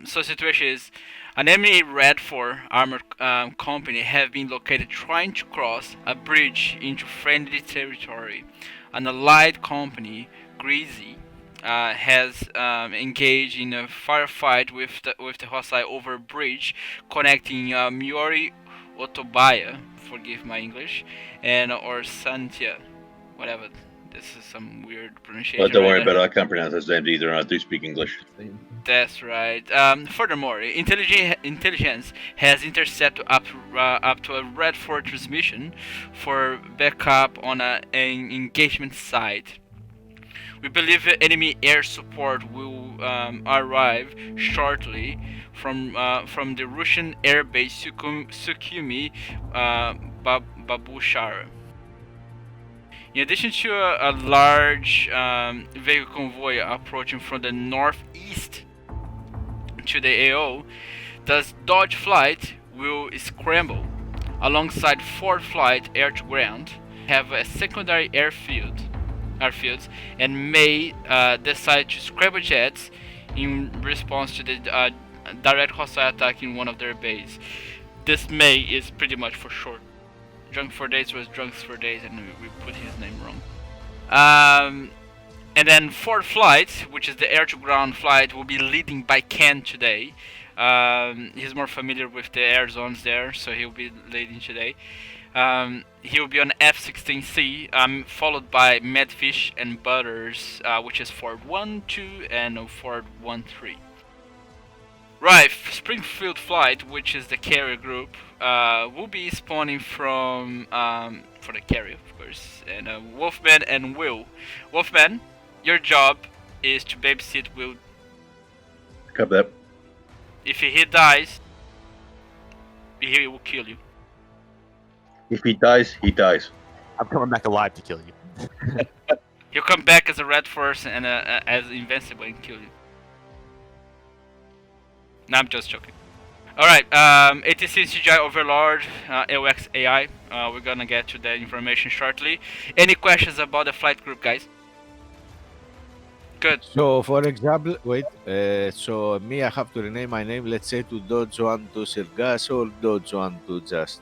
So situation is, an enemy Red 4 armored company have been located trying to cross a bridge into friendly territory. An allied company, Greasy, has engaged in a firefight with the hostile over a bridge connecting Miori Otobaya, forgive my English, and or Santia, whatever. This is some weird Well, pronunciation. don't right worry there. about it. I can't pronounce those names either. I do speak English. That's right. Furthermore, intelligence has intercepted up to a Red 4 transmission for backup on an engagement site. We believe enemy air support will arrive shortly from the Russian airbase Sukhumi Babushar. In addition to a large vehicle convoy approaching from the northeast to the AO, thus Dodge Flight will scramble alongside Ford Flight air-to-ground, have a secondary airfields, and may decide to scramble jets in response to the direct hostile attack in one of their bases. This may is pretty much for short. Drunk for Days was Drunks for Days, and we put his name wrong. And then Ford Flight, which is the air-to-ground flight, will be leading by Ken today. He's more familiar with the air zones there, so he'll be leading today. He'll be on F-16C, followed by Medfish and Butters, which is Ford 1-2 and Ford 1-3. Right, Springfield Flight, which is the carrier group, will be spawning from for the carrier, of course, and Wolfman and Will. Wolfman, your job is to babysit Will. Copy that. If he dies, he will kill you. If he dies, he dies. I'm coming back alive to kill you. He'll come back as a Red Force and as invincible and kill you. No, I'm just joking. Alright, ATC CGI Overlord, AOX AI. We're gonna get to that information shortly. Any questions about the flight group, guys? Good. So, for example, wait. So, me, I have to rename my name, let's say, to Dodge 1 to Sergas or Dodge 1 to Just.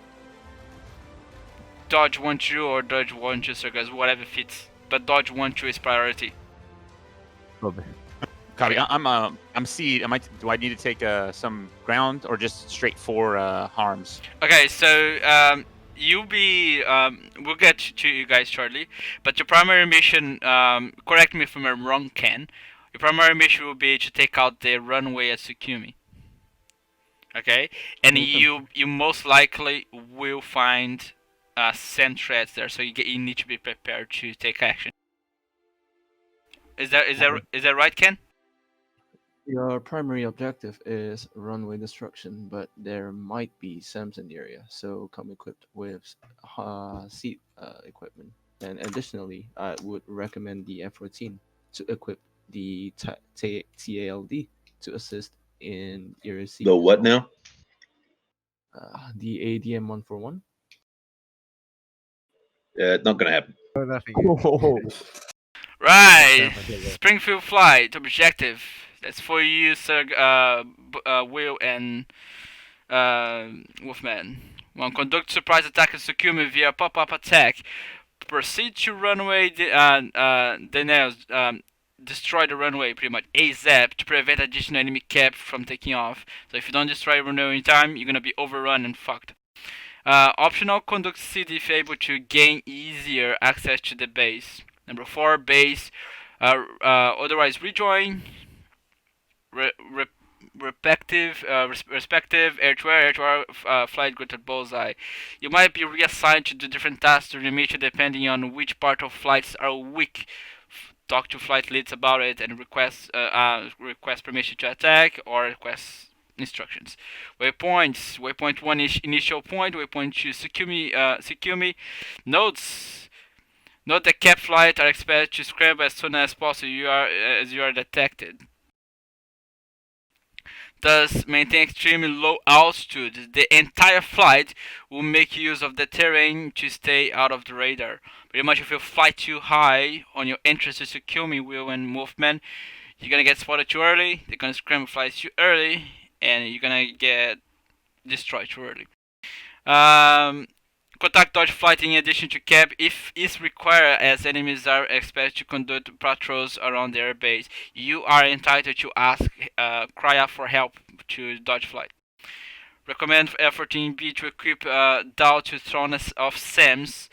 Dodge 1-2 or Dodge 1-2 Sergas, whatever fits. But Dodge 1-2 is priority. Okay. Copy. I'm C. Do I need to take some ground or just straight for harms? Okay, so you'll be we'll get to you guys shortly, but your primary mission, correct me if I'm wrong, Ken, your primary mission will be to take out the runway at Sukhumi. Okay, and you most likely will find sand threats there, so you need to be prepared to take action. Is that right, Ken? Your primary objective is runway destruction, but there might be SAMs in the area, so come equipped with seat equipment. And additionally, I would recommend the F-14 to equip the TALD to assist in your seat. The what now? The ADM 141. Not gonna happen. Nothing. Right, Springfield Flight objective. That's for you, Sir Will and Wolfman. 1. Conduct surprise attack on Sukhumi via pop-up attack. Proceed to runway denials. Destroy the runway pretty much ASAP to prevent additional enemy cap from taking off. So if you don't destroy the runway in time, you're gonna be overrun and fucked. Optional, conduct seed if able to gain easier access to the base. Number 4, base. Otherwise rejoin. Respective air-to-air flight group at Bullseye. You might be reassigned to the different tasks during the mission depending on which part of flights are weak. Talk to flight leads about it and request permission to attack or request instructions. Waypoints. Waypoint 1 is initial point. Waypoint 2 Sukhumi. Notes. Note that cap flight are expected to scramble as soon as possible as you are detected. Thus, maintain extremely low altitude. The entire flight will make use of the terrain to stay out of the radar. Pretty much if you fly too high on your entrance to Sukhumi, Will and Wolfman, You're gonna get spotted too early, they're gonna scramble flights too early, and you're gonna get destroyed too early. Contact dodge flight in addition to cab if is required, as enemies are expected to conduct patrols around their base. You are entitled to ask, cry out for help to dodge flight. Recommend effort in B to equip Dow to throne of SAMs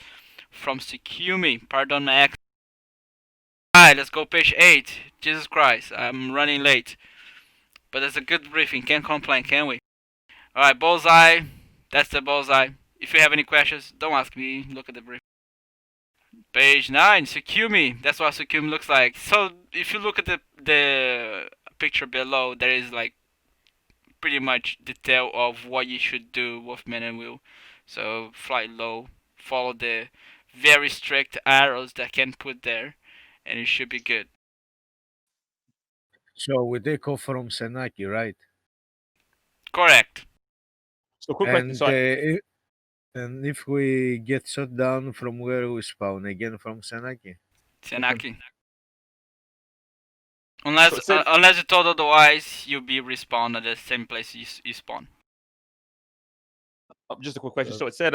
from Sekumi. Pardon my accent. Alright, let's go page 8. Jesus Christ, I'm running late. But it's a good briefing, can't complain, can we? Alright, bullseye. That's the bullseye. If you have any questions, don't ask me. Look at the brief. Page 9, Sekumi. That's what Sekumi looks like. So, if you look at the picture below, there is like pretty much detail of what you should do with man and wheel. So, fly low, follow the very strict arrows that can put there, and it should be good. So we take off from Senaki, right? Correct. So quick question. And, So and if we get shot down, from where we spawn? Again from Senaki? Senaki. Unless So it said- unless you told otherwise, you'll be respawned at the same place you spawn. just a quick question. So it said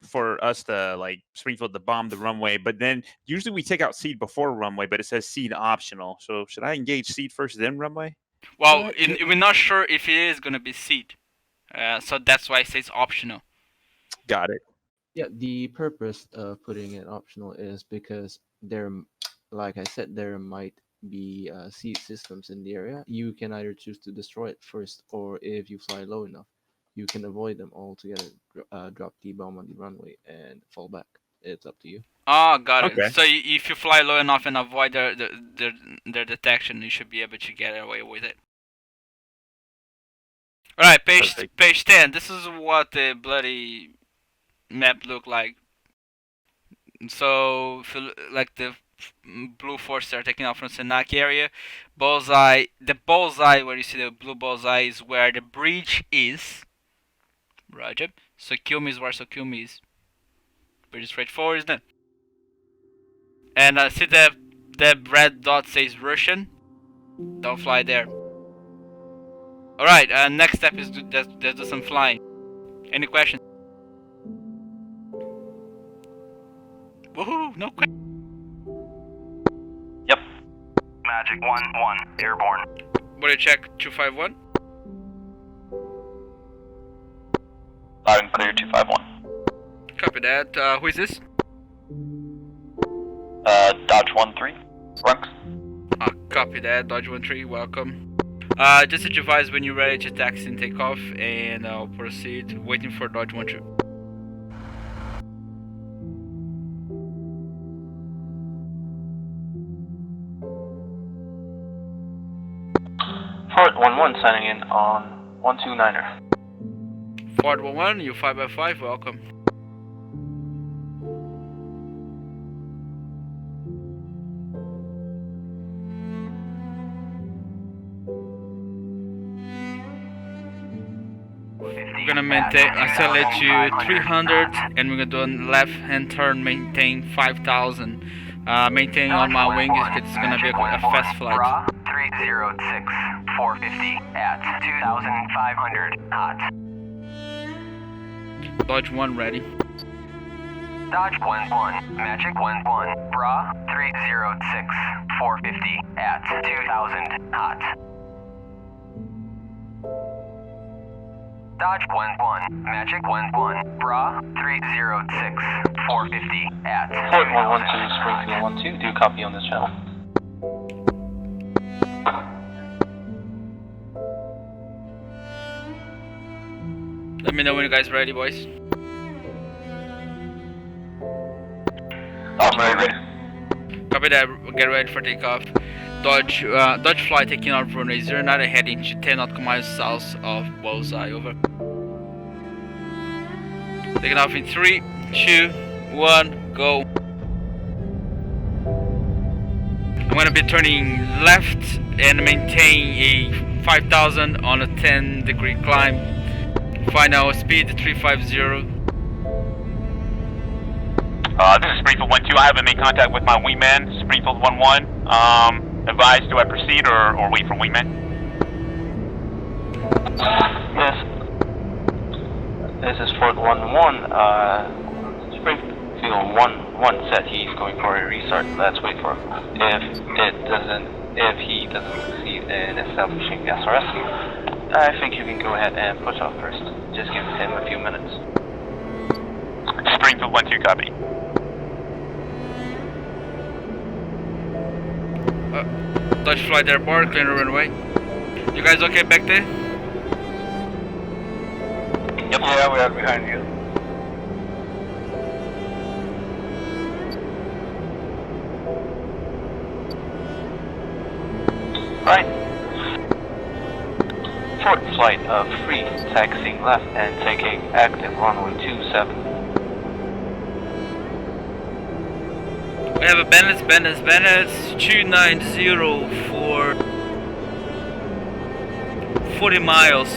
for us to like Springfield to bomb the runway, but then usually we take out seed before runway, but it says seed optional. So should I engage seed first then runway? Well, we're not sure if it is gonna be seed, so that's why it says optional. Got it. Yeah, the purpose of putting it optional is because like I said, there might be seed systems in the area. You can either choose to destroy it first, or if you fly low enough, you can avoid them altogether. Drop the bomb on the runway and fall back. It's up to you. Oh, got it. Okay. So if you fly low enough and avoid their detection, you should be able to get away with it. All right, Perfect. page 10. This is what the bloody map look like. So if you, like the blue forces are taking off from Senaki area. Bullseye, the bullseye where you see the blue bullseye is where the bridge is. Roger. Sekumi is where Sekumi is. Pretty straightforward, isn't it? And see the red dot says Russian. Don't fly there. Alright, next step is to do some flying. Any questions? Woohoo! No question. Yep. Magic 1-1, airborne. Body check 251. Loud and clear 251. Copy that. Who is this? Dodge 13. Runks. Copy that. Dodge 13. Welcome. Just advise when you're ready to taxi and take off, and I'll proceed. Waiting for Dodge 13. Fort 11 signing in on 129er. Ford 11, you 5x5. Welcome. We're gonna maintain accelerate to 300, and we're gonna do a left-hand turn, maintain 5,000. Maintaining on my wing is it's gonna be a fast flight. 306, 450 at 2,500 hot. Dodge 1 ready. Dodge 11, Magic 11, Bra 306, 450 at 2,000 hot. Dodge 11, Magic 11, Bra 306, 450 at 2,000 Springfield 12, do copy on this channel. Let me know when you guys ready, boys. I'm ready. Copy that. Get ready for takeoff. Dodge flight taking off runway 09 heading to 10 nautical miles south of Bullseye. Over. Taking off in 3, 2, 1, go. I'm gonna be turning left and maintain a 5,000 on a 10-degree climb. Final speed 350. This is Springfield 12. I haven't made contact with my wingman, Springfield 11. Advise, do I proceed or wait for wingman? Yes. This is Fort 1-1. Springfield 1-1 said he's going for a restart. Let's wait for him. If he doesn't succeed in establishing SRS, I think you can go ahead and push off first. Just give him a few minutes. Springfield 1-2, copy. Dutch Flight Airport, clear the runway. You guys okay back there? Yep. Yeah, we are behind you. Right. Fort Flight of 3, taxiing left and taking active runway 27. We have a Bennett's 290 for 40 miles.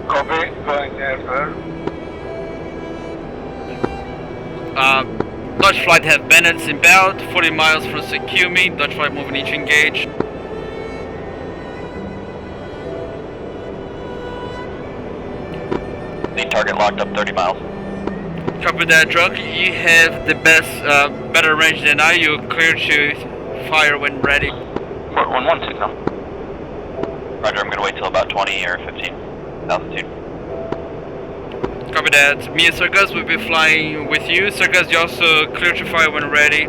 Copy, going there, Dutch Flight have Bennett's inbound, 40 miles from Secumi. Dutch Flight moving each engage. The target locked up 30 miles. Copy that, Drunk. You have the better range than I. You're clear to fire when ready. Fort 1-1 signal. Roger, I'm gonna wait till about 20 or 15 altitude. Copy that. Me and Circus will be flying with you. Circus, you also clear to fire when ready.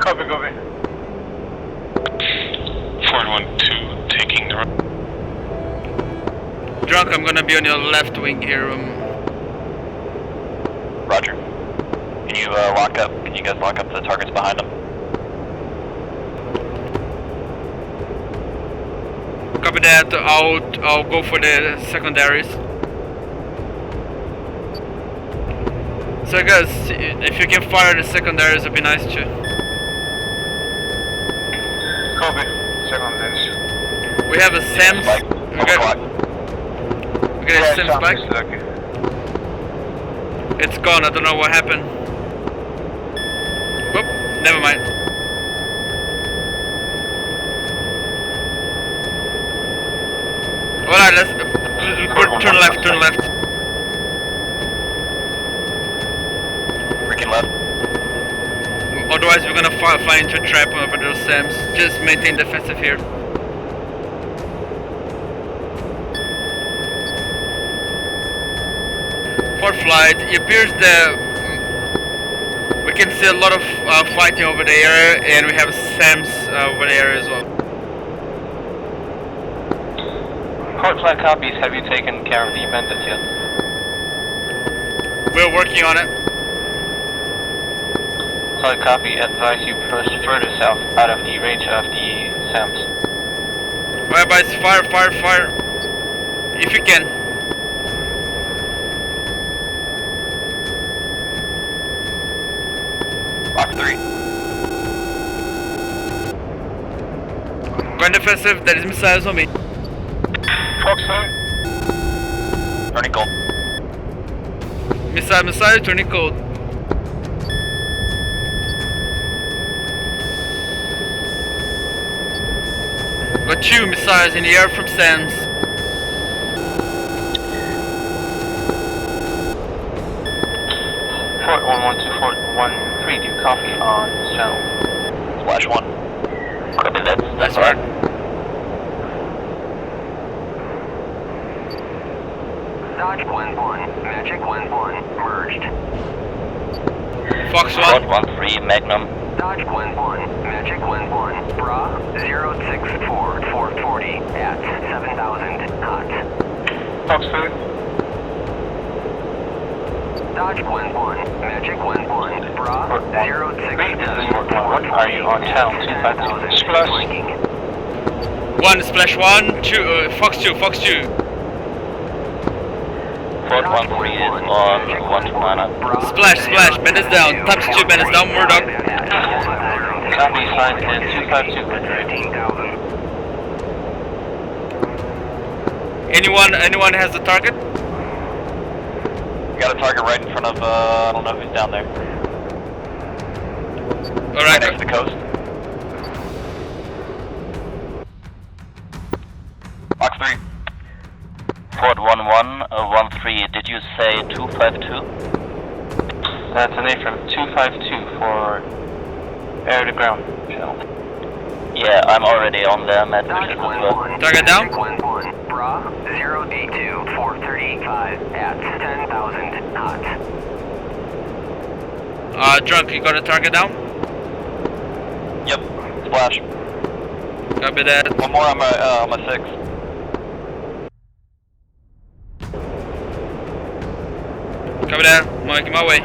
Copy. Fort 1-2, taking the run. Drunk, I'm gonna be on your left wing here. Roger. Can you lock up? Can you guys lock up the targets behind them? Copy that. I'll go for the secondaries. Circus, if you can fire the secondaries, it'd be nice too. Copy. Secondaries. We have a SAMS. We got a SAMS back. It's gone. I don't know what happened. Whoop. Never mind. Alright, let's turn left. Turn left. Freaking left. Otherwise, we're gonna fly into a trap over those SAMs. Just maintain defensive here. Fort Flight, it appears that we can see a lot of fighting over there, and we have SAMs over there as well. Fort Flight copies. Have you taken care of the bandits yet? We're working on it. Flight copy. Advise you push further south, out of the range of the SAMs. Alright, boys, fire. If you can. Lock 3. Going defensive, there is missiles on me. Fox 3. Turning cold. Missile, turning cold. Got 2 missiles in the air from SAMs. Fort 1-1 to Fort 1-3, do you copy on this channel? Flash 1. Copy that. That's right. Dodge 1-1, Magic 1-1, merged. Fox 1. Fort 1-3, Magnum. Dodge 1-1, Magic 1-1, Bra 064, 440 at 7,000 hot. Fox 3. Dodge 1-1, Magic 1-1, Bra 064, Are you on channel 252? Splash. 1, Splash 1, 2, Fox 2. Fort 1-3 is on 1 planet. Splash, bandits down. Times 2 bandits down, Murdoch. Copy, sign in 252. Anyone has the target? Got a target right in front of, I don't know who's down there. Alright, Right next to the coast. Box 3. Fort 1113, did you say 252? That's an A from 252 for air to ground channel. Yeah, I'm already on them at Dodge position as well. Target down. 1-1, Bra 082 435 at 10,000 knots. Drunk, you got a target down? Yep, splash. Copy that. One more on my 6. Copy that. I'm making my way.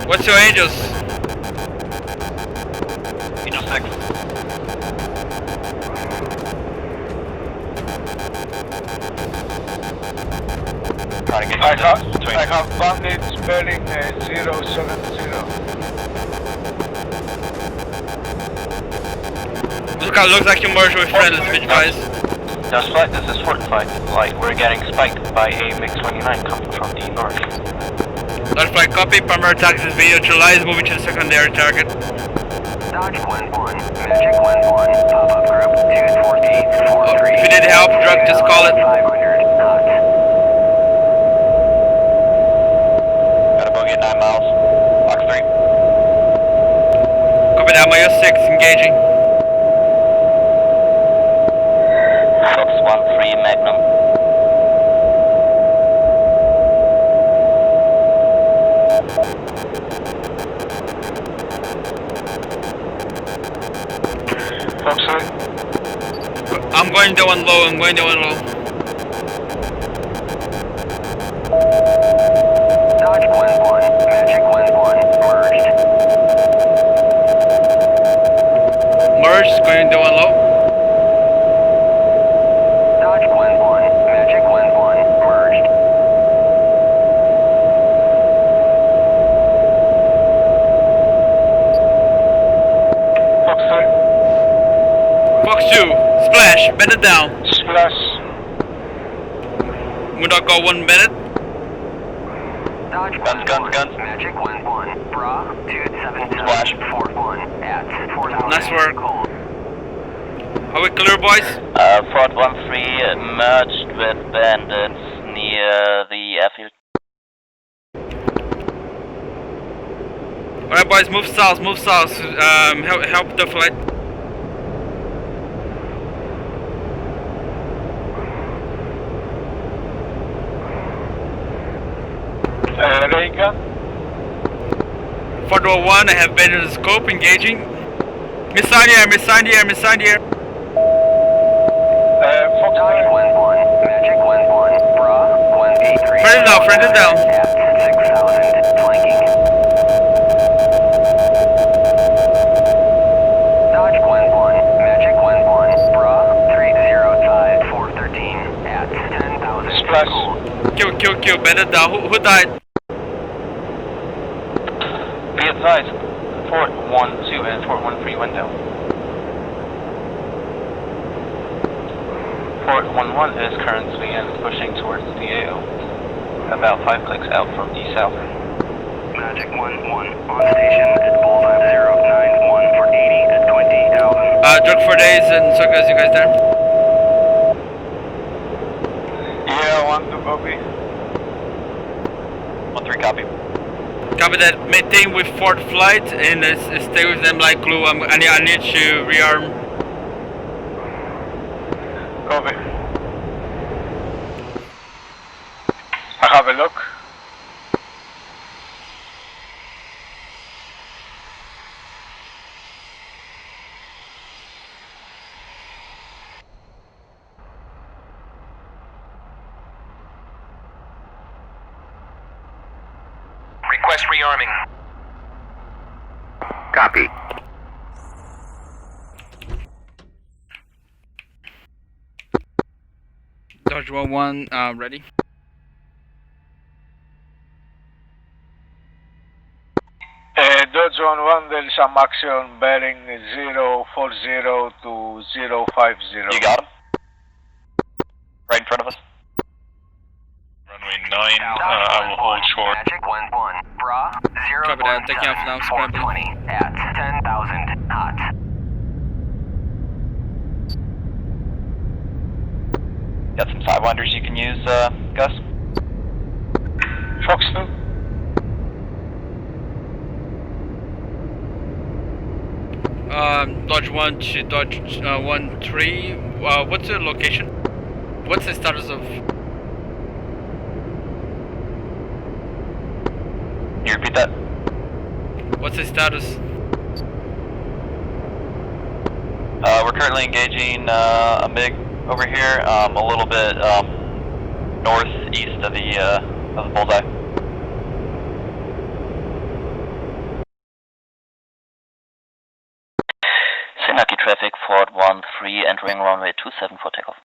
What's your angels? Angel 6. Trying to get I have bandits bearing 070. Looks like you merged with friendly speech, guys. That's right, this is fortified. Like, we're getting spiked by a MiG-29 coming from the north. Dodge Flight, copy. Primary attack is being neutralized. Moving to the secondary target. Dodge 1-1, Magic 1-1, pop-up group 24843. If you need help, Drunk, just call it. 500 knots. Got a bogey at 9 miles. Box 3. Copy that. My 6 engaging. Fox 1-3 Magnum. Fox 3. I'm going down low. I'm going down low. Dodge 1-1, Magic 1-1, merged. Merge, going down low. Dodge 1-1, Magic 1-1, merged. Fox 3. Fox 2, splash, bend it down. Splash. We not go 1 minute. Dodge Guns, 1-1, guns. Magic 1-1, Bra 277 Splash. 41 at 4,000. Nice work. Cold. Are we clear, boys? Fort 1-3 merged with bandits near the airfield. Alright, boys, move south, move south. Help the flight. Ray gun. Fort 1, I have been in the scope, engaging. Missile in the air, missile in the air, missile in the air. Fox Dodge 3. 1-1, Magic 1-1, Bra 183. Friend it down, friend it down. At 6,000, flanking. Dodge 1-1, Magic 1-1, Bra 305 413 at 10,000. Splash. Kill, bend it down. Who died? Be advised, Fort 1-2 and Fort 1-3 went down. Fort 1-1 is currently pushing towards the AO, about 5 clicks out from the south. Magic 1-1, on station at bullseye 091 for 80 at 20,000. Drug for days and so guys, you guys there? Yeah, 1-2 copy. 1-3 copy. Copy that. Maintain with Fort Flight and stay with them like glue. I need to rearm. Copy. I have a look. Request rearming. Copy. Dodge 1-1, ready? Dodge 1-1, there is some action bearing 040 to 050. You got him? Right in front of us? I will hold short. Magic 1-1. Bra, 0 Copy that. Taking off now, scrambling. 420 at 10,000 hot. Got some sidewinders you can use, Gus? Foxton. Dodge 1 to Dodge 1-3. What's the location? What's the status of? Can you repeat that? What's the status? We're currently engaging a MiG over here, a little bit northeast of the bullseye. Sinaki traffic, Ford 1-3, entering runway 27 for takeoff.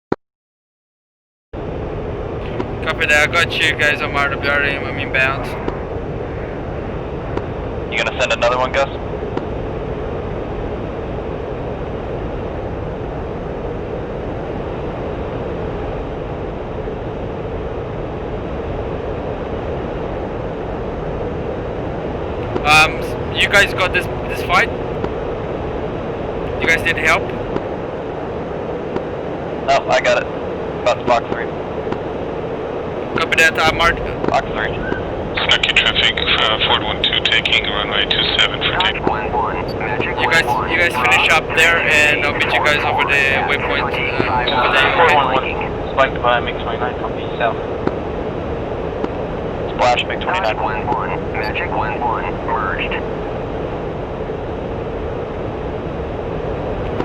Copy that. I got you guys on my RWR. I'm inbound. You gonna send another one, Gus? You guys got this fight? You guys need help? No, I got it. About to box 3. Copy that. Mark. Box 3. Snooky traffic, Ford 1-2 taking runway 27 for Dodge take. 1-1. Magic 1-1. You guys finish up there, and I'll meet you guys over the waypoint. Over there. 411, spiked by MiG-29 from the south. Splash Dodge MiG-29. 1-1. Magic 1-1. Merged.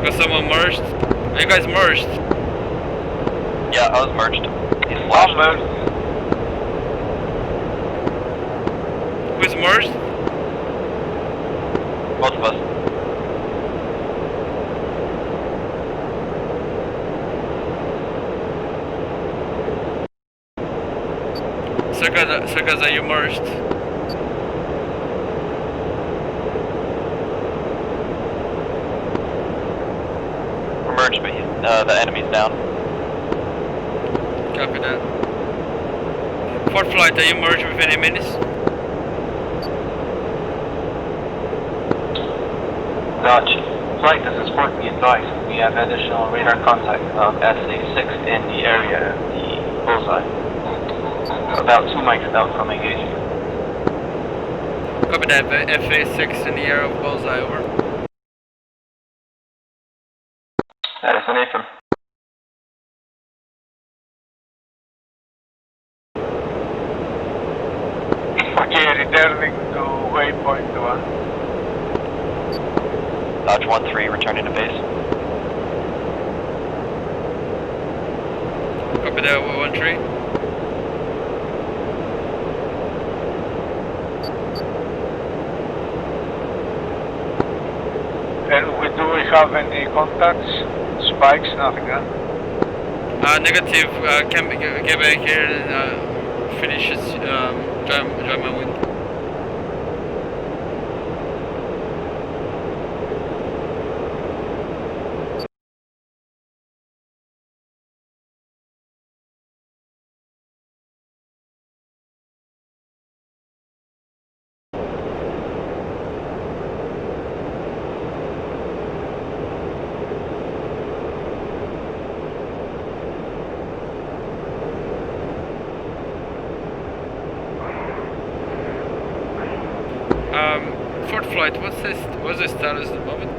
Got someone merged? Are you guys merged? Yeah, I was merged. He's splashed. I'm merged. Who's merged? Both of us. Circus, are you merged? We're merged, but the enemy's down. Copy that. Ford Flight, are you merged with any minis? Dodge. Flight, this is Fort, be advised. We have additional radar contact of SA-6 in the area of the bullseye. About 2 mics out from engaging. Copy that. FA6 in the area of bullseye, over. That is an Nathan. Okay, returning to waypoint 1. Dodge 1-3, returning to base. Copy that. 1-3. And do we have any contacts? Spikes? Nothing, huh? Negative. Can get back here and finish his drive my wind. Ford Flight, what's the status at the moment?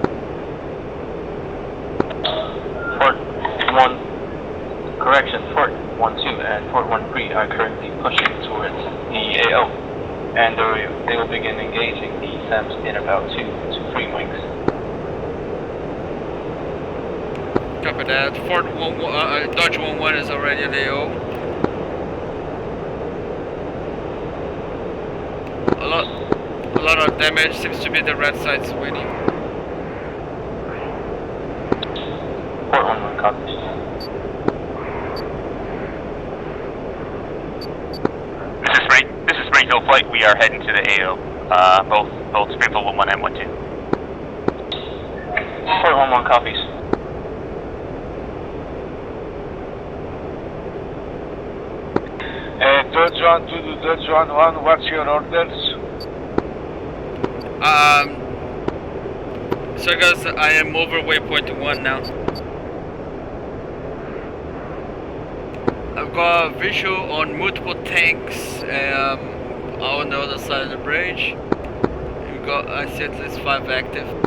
Fort 1, correction, Fort 1-2 and Fort 1-3 are currently pushing towards the AO, and they will begin engaging the SAMs in about 2 to 3 winks. Copy that. Dodge 1-1 is already at AO. A lot of damage, seems to be the red side's winning. Fort 1-1 copies. This is Springfield Flight. We are heading to the AO. Both Springfield 1-1 and 1-2. Fort 1-1 copies. Dodge 1 to Dodge 1-1, what's your orders? So guys, I am over waypoint 1 now. I've got a visual on multiple tanks on the other side of the bridge. I see at least 5 active.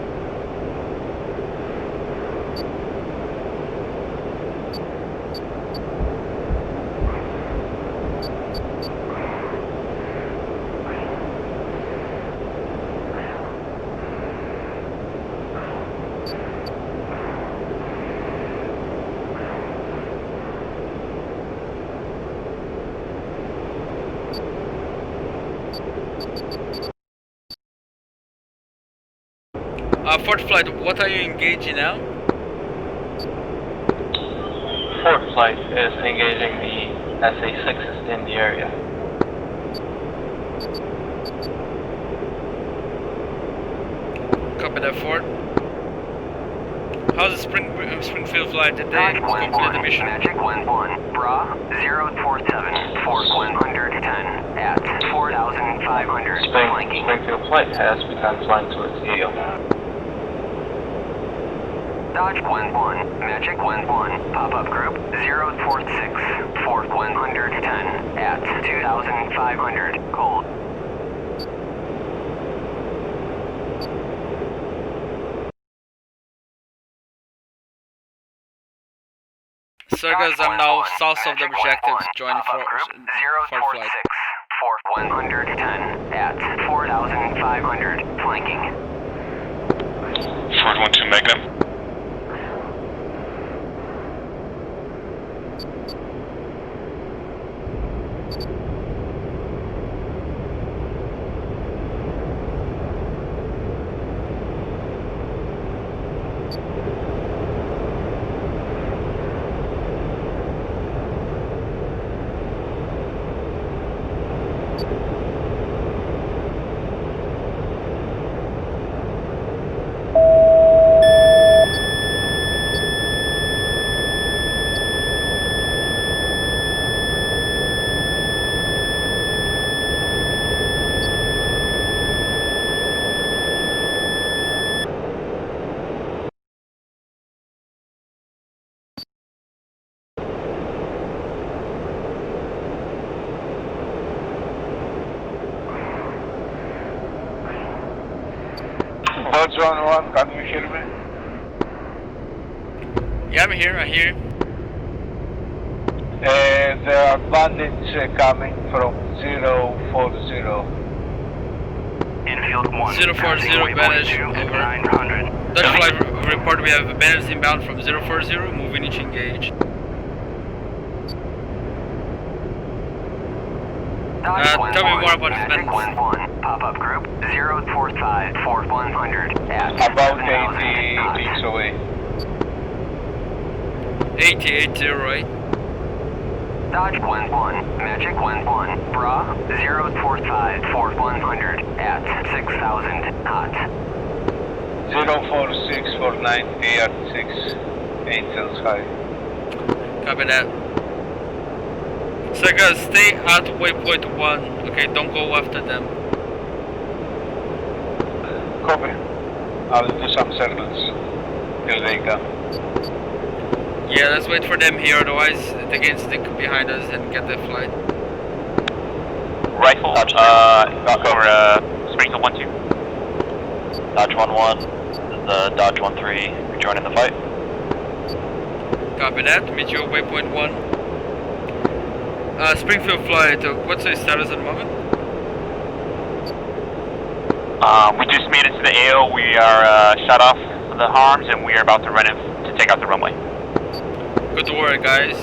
Fort Flight, what are you engaging now? Fort Flight is engaging the SA-6s in the area. Copy that, Fort. How's the Springfield Flight? Did they complete the mission? Magic 1-1, Bra 047, Fort 110 at 4,500 flanking. Springfield Flight has begun flying towards AO. Dodge 1-1, Magic 1-1, pop-up group 046, Fort 110 at 2,500 cold. So guys, I'm now south of the objective, joining Fort Flight. Fort 110 at 4,500 flanking. Fort 12 Magnum. Dodge 1-1, can you hear me? Yeah, I'm here, I hear. There are bandits coming from 040. Infield 1. 040, bandits, over. 900. Dutch Flight report, we have bandits inbound from 040, moving each engage. Tell me more about this bandits. 1-1, pop-up group 045, Fort 100 at About 7,000 80 knots. leagues away. 80, Dodge 1-1, Magic 1-1, Bra 045, Fort 100 at 6,000 knots. 046 for 90 at 6, 8 cells high. Copy that. So guys, stay at waypoint 1, okay, don't go after them. Copy. I'll do some circles till they come. Yeah, let's wait for them here, otherwise they can stick behind us and get the flight. Rifle, over Springfield 1-2. Dodge 1-1, the Dodge 1-3 rejoining the fight. Copy that, meet you at waypoint 1. Springfield Flight, what's the status at the moment? We just made it to the AO. We are shut off the harms and we are about to run in to take out the runway. Good work, guys.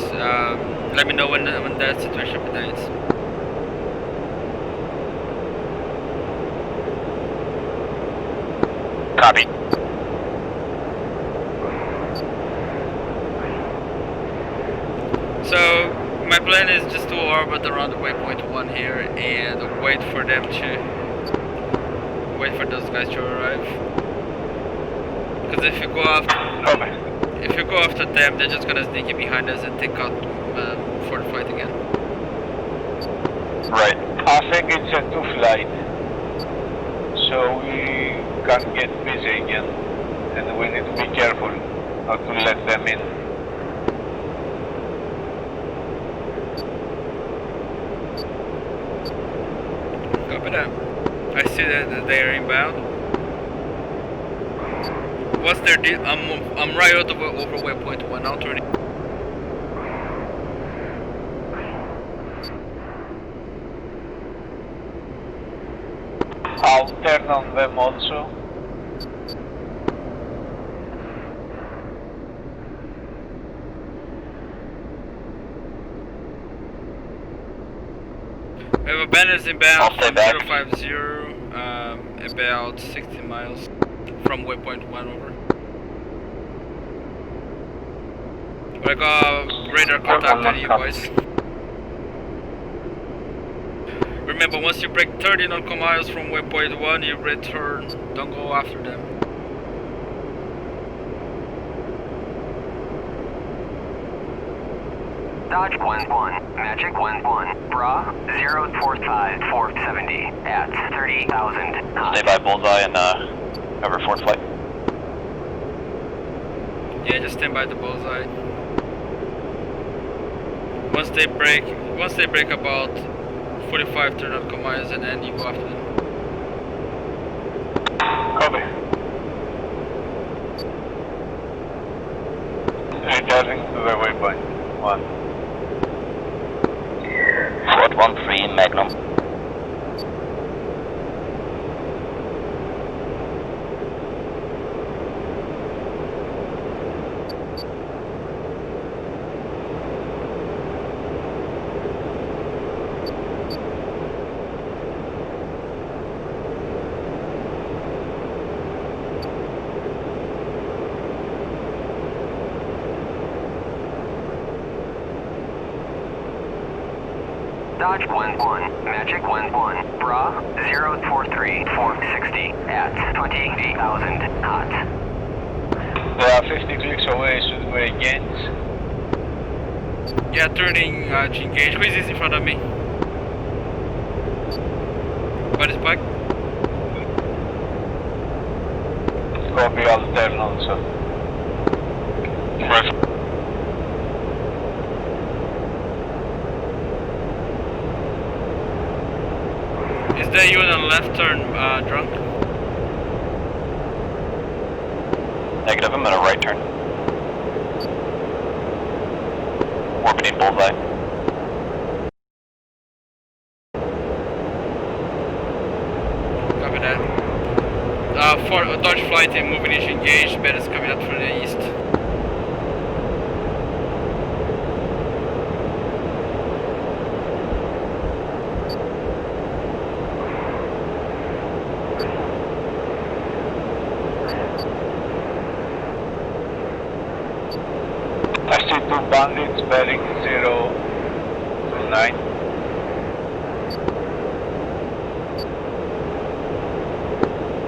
Let me know when that situation begins. Copy. So, my plan is just to orbit around the waypoint 1 here and wait for them to... wait for those guys to arrive. Because if you go after them, they're just gonna sneak in behind us and take out Fort Flight again. Right. I think it's a 2 flight. So we can get busy again. And we need to be careful not to let them in. Copy that. I see that they are inbound. What's their deal? I'm right over waypoint 1, now turning. I'll turn on them also. We have a banners inbound I'll stay from back. 050, about 60 miles from waypoint 1 over. I got radar contact on you boys. Remember, once you break 30 nautical miles from waypoint 1, you return. Don't go after them. Dodge 1-1, Magic 1-1, Bra 045 470 at 38,000 knots. Stay by Bullseye and cover Fort Flight. Yeah, just stand by the bullseye. Once they break about 45 nautical miles, and then you go after them. Copy. Returning to the waypoint 1. Fort 13 Magnum. Dodge 1-1, Magic 1-1, Bra 043 460 at 28,000 knots. They are 50 clicks away, should we against? Yeah, turning to engage. Who is this in front of me? What is Pike? Copy, I'll turn also. Right. Is that you on the left turn drunk? Negative, I'm in a right turn. Orbiting Bullseye. Copy that. For Dodge Flight and moving is engaged. Ben is coming up from the east. I see 2 bandits bearing 029.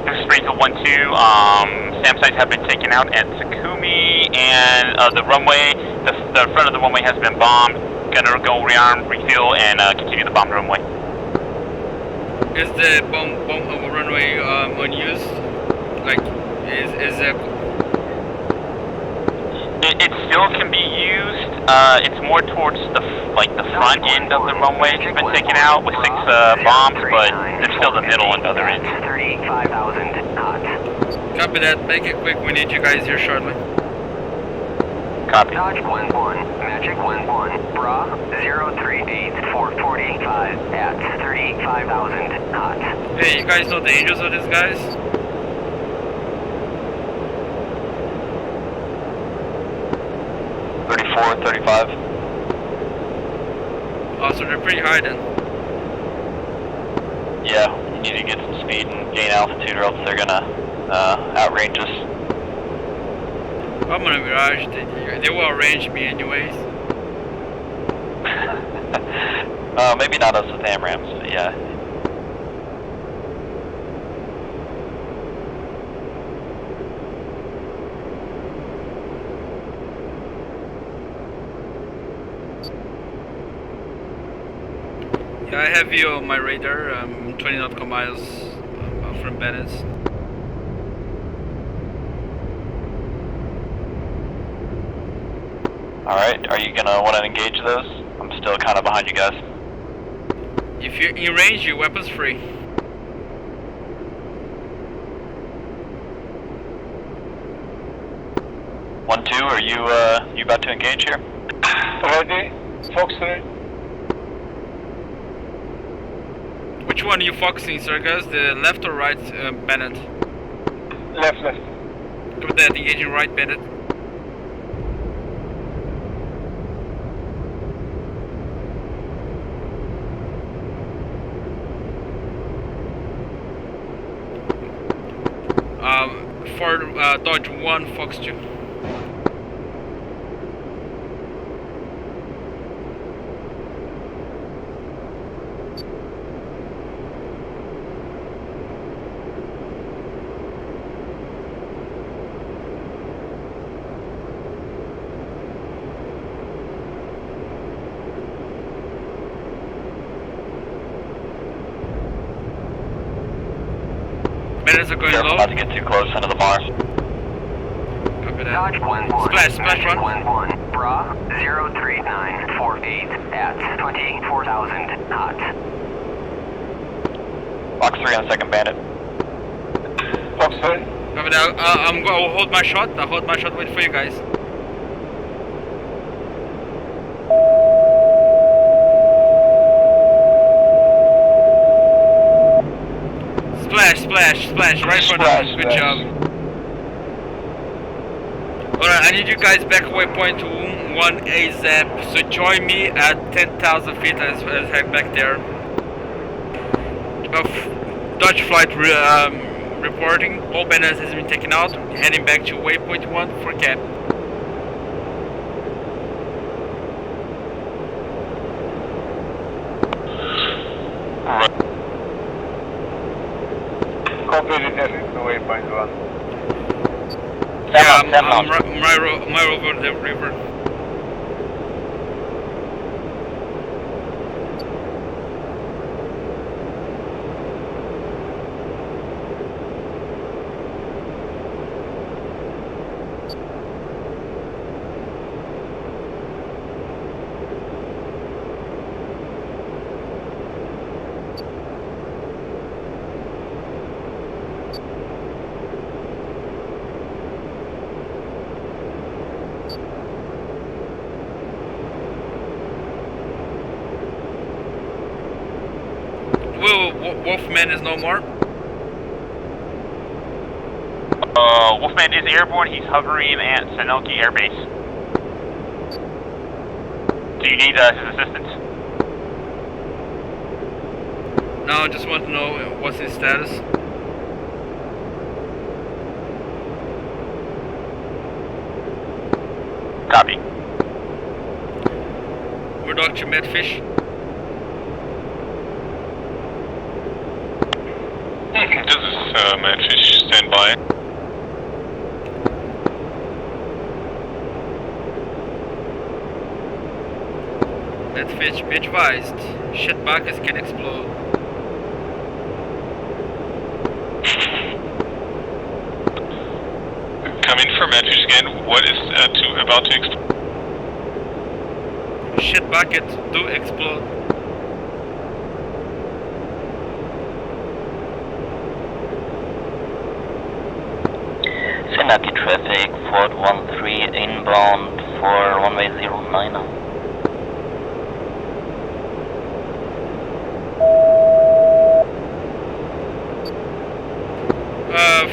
This is Springfield 1-2. SAM sites have been taken out at Takumi, and the runway, the front of the runway has been bombed. Gonna go rearm, refuel, and continue the bomb runway. Is the bomb runway unused? Like, is it? It still can be used. It's more towards the front end of the runway. It's been taken out with 6 bombs, but there's still the middle and other end. 35,000 knots. Copy that. Make it quick. We need you guys here shortly. Copy. Dodge 1-1, Magic 1-1, Bra 038 445 at 35,000 knots. Hey, you guys know the angels of these guys? 34, 35. Oh, so they're pretty high then. Yeah, you need to get some speed and gain altitude or else they're gonna outrange us. I'm gonna Mirage. They will outrange me anyways. Maybe not us with AMRAMs, but yeah. Yeah, I have you on my radar. 20 nautical miles from Bennett. Alright, are you gonna want to engage those? I'm still kind of behind you guys. If you're in range, your weapon's free. One, two, are you about to engage here? Ready? Fox 3. Which one are you focusing, sir, guys? The left or right, Bennett? Left. Copy that, engaging right, Bennett. For Dodge 1, Fox 2. Banners are going Careful low. not to get too close into the Mars. Copy that. Dodge 1-1. Splash Magic run. 1-1. Bra 03948 at 24,000 knots. Fox 3 on the second bandit. Fox 3. Copy that. I'll hold my shot. I'll hold my shot. Wait for you guys. Splash, right for them. Good job. Alright, I need you guys back waypoint to 1 AZAP, so join me at 10,000 feet as head back there. Dodge Flight reporting, all banners has been taken out, heading back to waypoint 1 for cap. Completed heading to waypoint 1. Yeah, I'm right over the river. Wolfman is no more. Wolfman is airborne. He's hovering at Sanoki Air Base. Do you need his assistance? No, I just want to know what's his status. Copy. We're Dr. Medfish. This is Madfish, stand by. Medfish, be advised. Shitbuckets can explode. Come in for Madfish again. What is about to explode? Shitbuckets do explode. Senaki traffic, Fort 13 inbound for runway 09.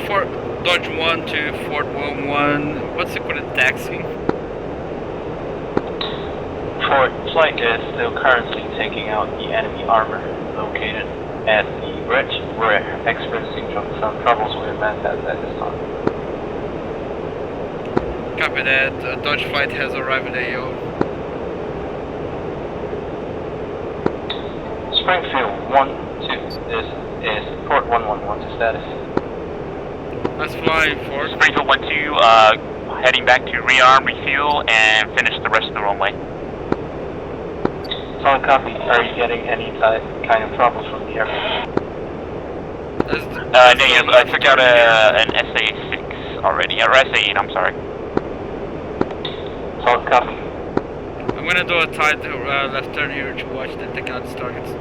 Fort Dodge 1 to Fort 11. What's the current taxi? Fort Flight is still currently taking out the enemy armor located at the bridge. We're experiencing some troubles with manpads at this time. Copy that. Dodge Flight has arrived at AO. Springfield 1-2. This is Port 111. What's the status? Let's fly for Springfield 1-2, heading back to rearm, refuel, and finish the rest of the runway. Solid copy. Are you getting any kind of troubles from the aircraft? Negative. I took out an SA-6 already, or SA-8, I'm sorry. Solid copy. I'm gonna do a tight left turn here to watch them taking out these targets.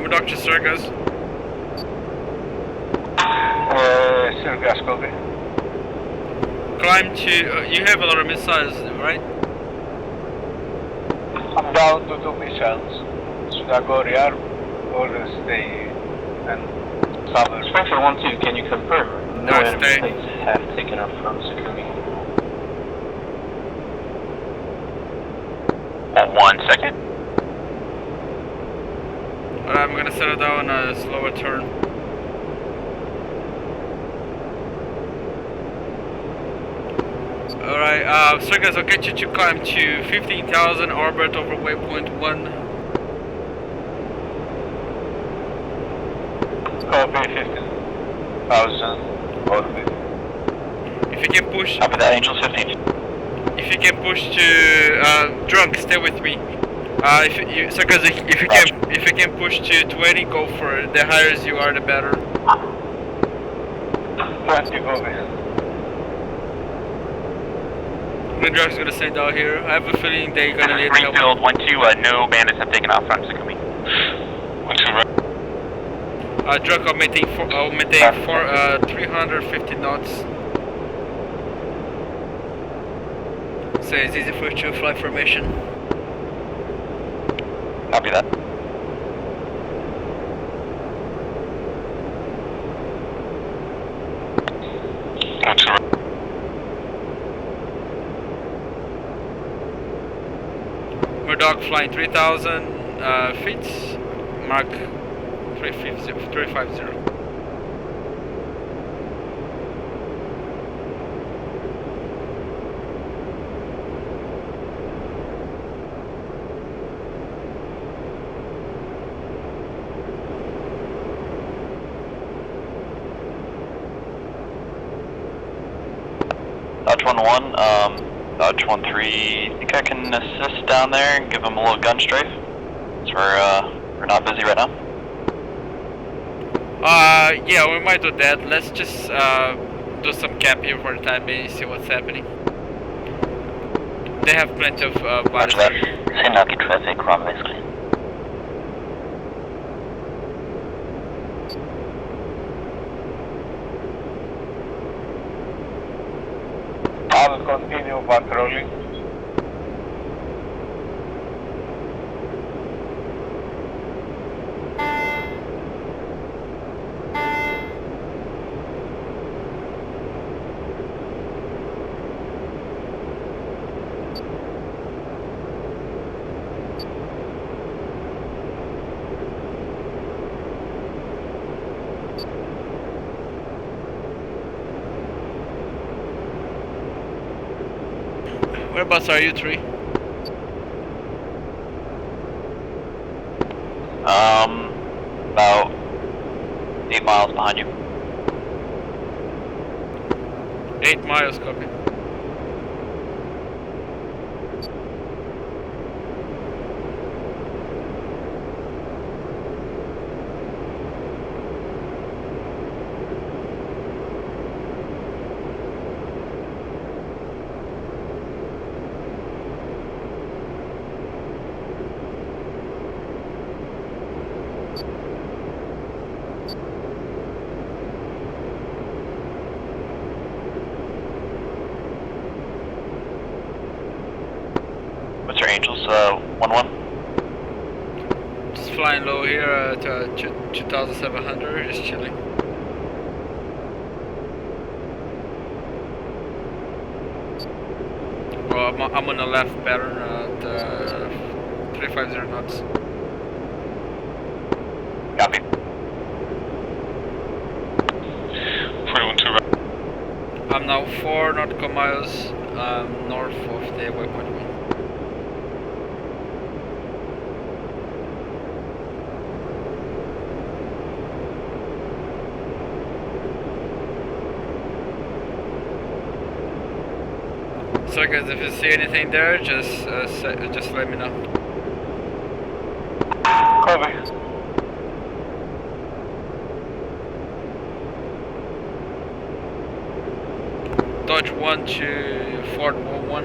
Dr. Sergas. Sergas, copy. Climb to. You have a lot of missiles, right? I'm down to 2 missiles. Should I go rearm or stay and cover? Springfield 1-2, can you confirm? No enemy stay. planes have taken off from Sukumi. 1 second. Alright, I'm gonna settle down a slower turn. Alright, Sergas, I'll get you to climb to 15,000 orbit over waypoint 1. Copy 15,000 orbit. If you can push. Copy that, Angel 15. If you can push to drunk, stay with me. Sergas, if you can push to 20, go for it. The higher you are, the better. 20, copy. Drunk's gonna stay down here. I have a feeling they're gonna need help. Springfield 1-2, no bandits have taken off from Sukumi. 1-2 right. Drunk, I'll maintain 350 knots. So it's easy for you to fly formation. Copy that. Murdoch flying 3,000 feet, Mark 350. Dodge 1-1, Dodge 1-3, think I can assist down there and give them a little gun strafe? So we're not busy right now. Yeah, we might do that. Let's just do some cap here for the time being, see what's happening. They have plenty of Roger that. Sinaki traffic, runway clear. I'll continue patrolling. Whereabouts are you, 3? About 8 miles behind you. 8 miles, copy. What's your Angels, 1-1? Just flying low here at 2,700, just chilling. Well, I'm on the left pattern at 350 knots. Copy. 41-2 right. I'm now 4 nautical miles north of the waypoint 1. So guys, if you see anything there, just let me know. Copy. Dodge 1 to Fort 1.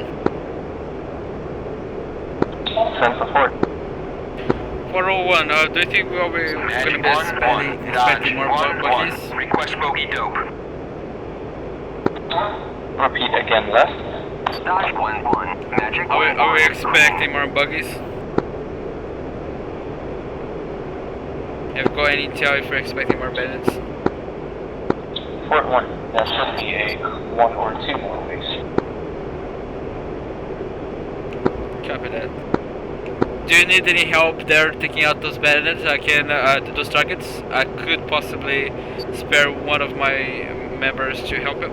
Send support. 401, do you think we'll be gonna be expecting more buggies? Request bogey dope. Repeat again, left. Dodge 1-1. Magic 1-1. Are we expecting more buggies? Have you got any intel if we're expecting more bandits? Fort 1, that should be a 1 or 2 more ways. Copy that. Do you need any help there taking out those bandits? I can, those targets? I could possibly spare one of my members to help him.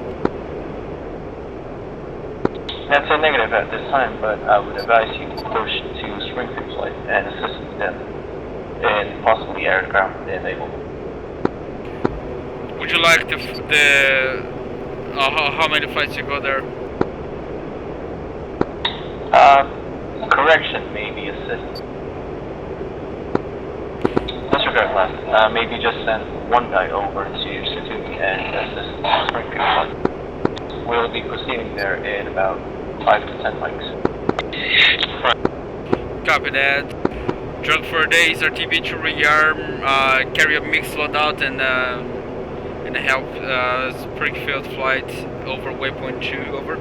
That's a negative at this time, but I would advise you to push to Springfield Flight and assist them in possibly air-ground enabled. Would you like how many flights you go there? Correction, maybe assist. Disregard last. Maybe just send one guy over to Satumi and assist Springfield Flight. We'll be proceeding there in about 5 to 10 mics. Copy that. Drug for days, RTB to rearm, carry a mixed loadout and help Springfield Flight over waypoint 2, over.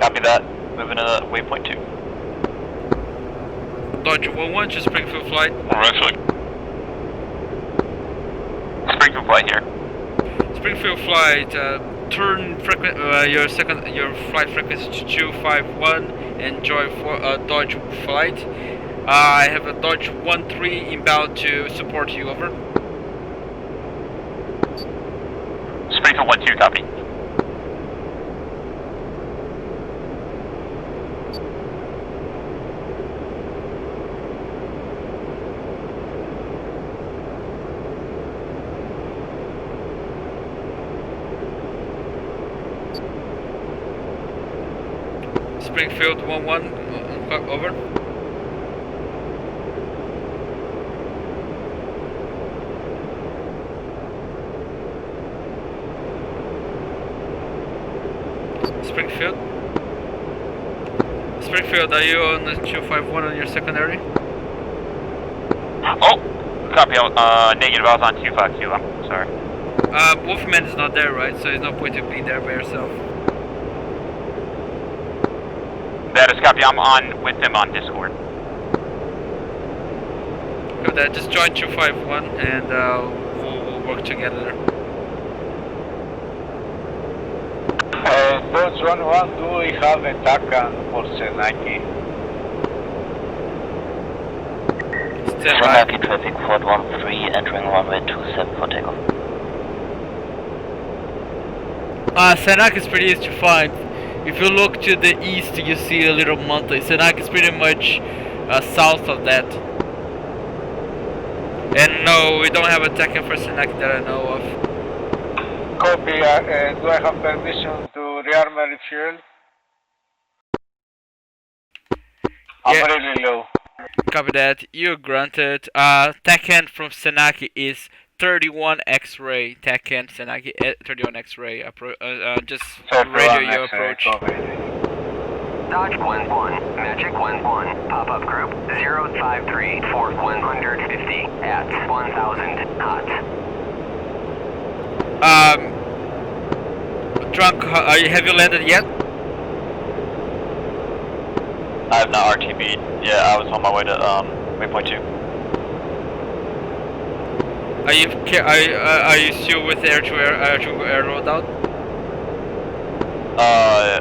Copy that. Moving to waypoint 2. Dodge 1-1 to Springfield Flight. Right flight. Springfield Flight here. Springfield Flight, turn your flight frequency to 251 and join for Dodge Flight. I have a Dodge 1-3 inbound to support you, over. Springfield 1-2, copy. Springfield 1-1, over. Springfield, are you on the 251 on your secondary? Oh, copy. Negative. I was on 252. I'm sorry. Wolfman is not there, right? So there's no point to be there by yourself. That is copy. I'm on with them on Discord. With that, just join 251 and we'll work together. Dodge 1-1, do we have a TACAN for Senaki? Stand by. Senaki traffic Fort 1-3 entering runway 27 for takeoff. Senak is pretty easy to find. If you look to the east, you see a little mountain. Senak is pretty much south of that. And no, we don't have a TACAN for Senak that I know of. Copy, do I have permission to rearm and refuel? I'm Yeah. really low. Copy that. You're granted. TACAN from Senaki is 31 X-ray. TACAN Senaki 31 X-ray. Just radio your approach. Dodge 1-1, Magic 1-1, pop-up group 053, Fort 150 at 1000 hot. Drunk, have you landed yet? I have not RTB'd. Yeah, I was on my way to waypoint 2. Are you still with air to air loadout?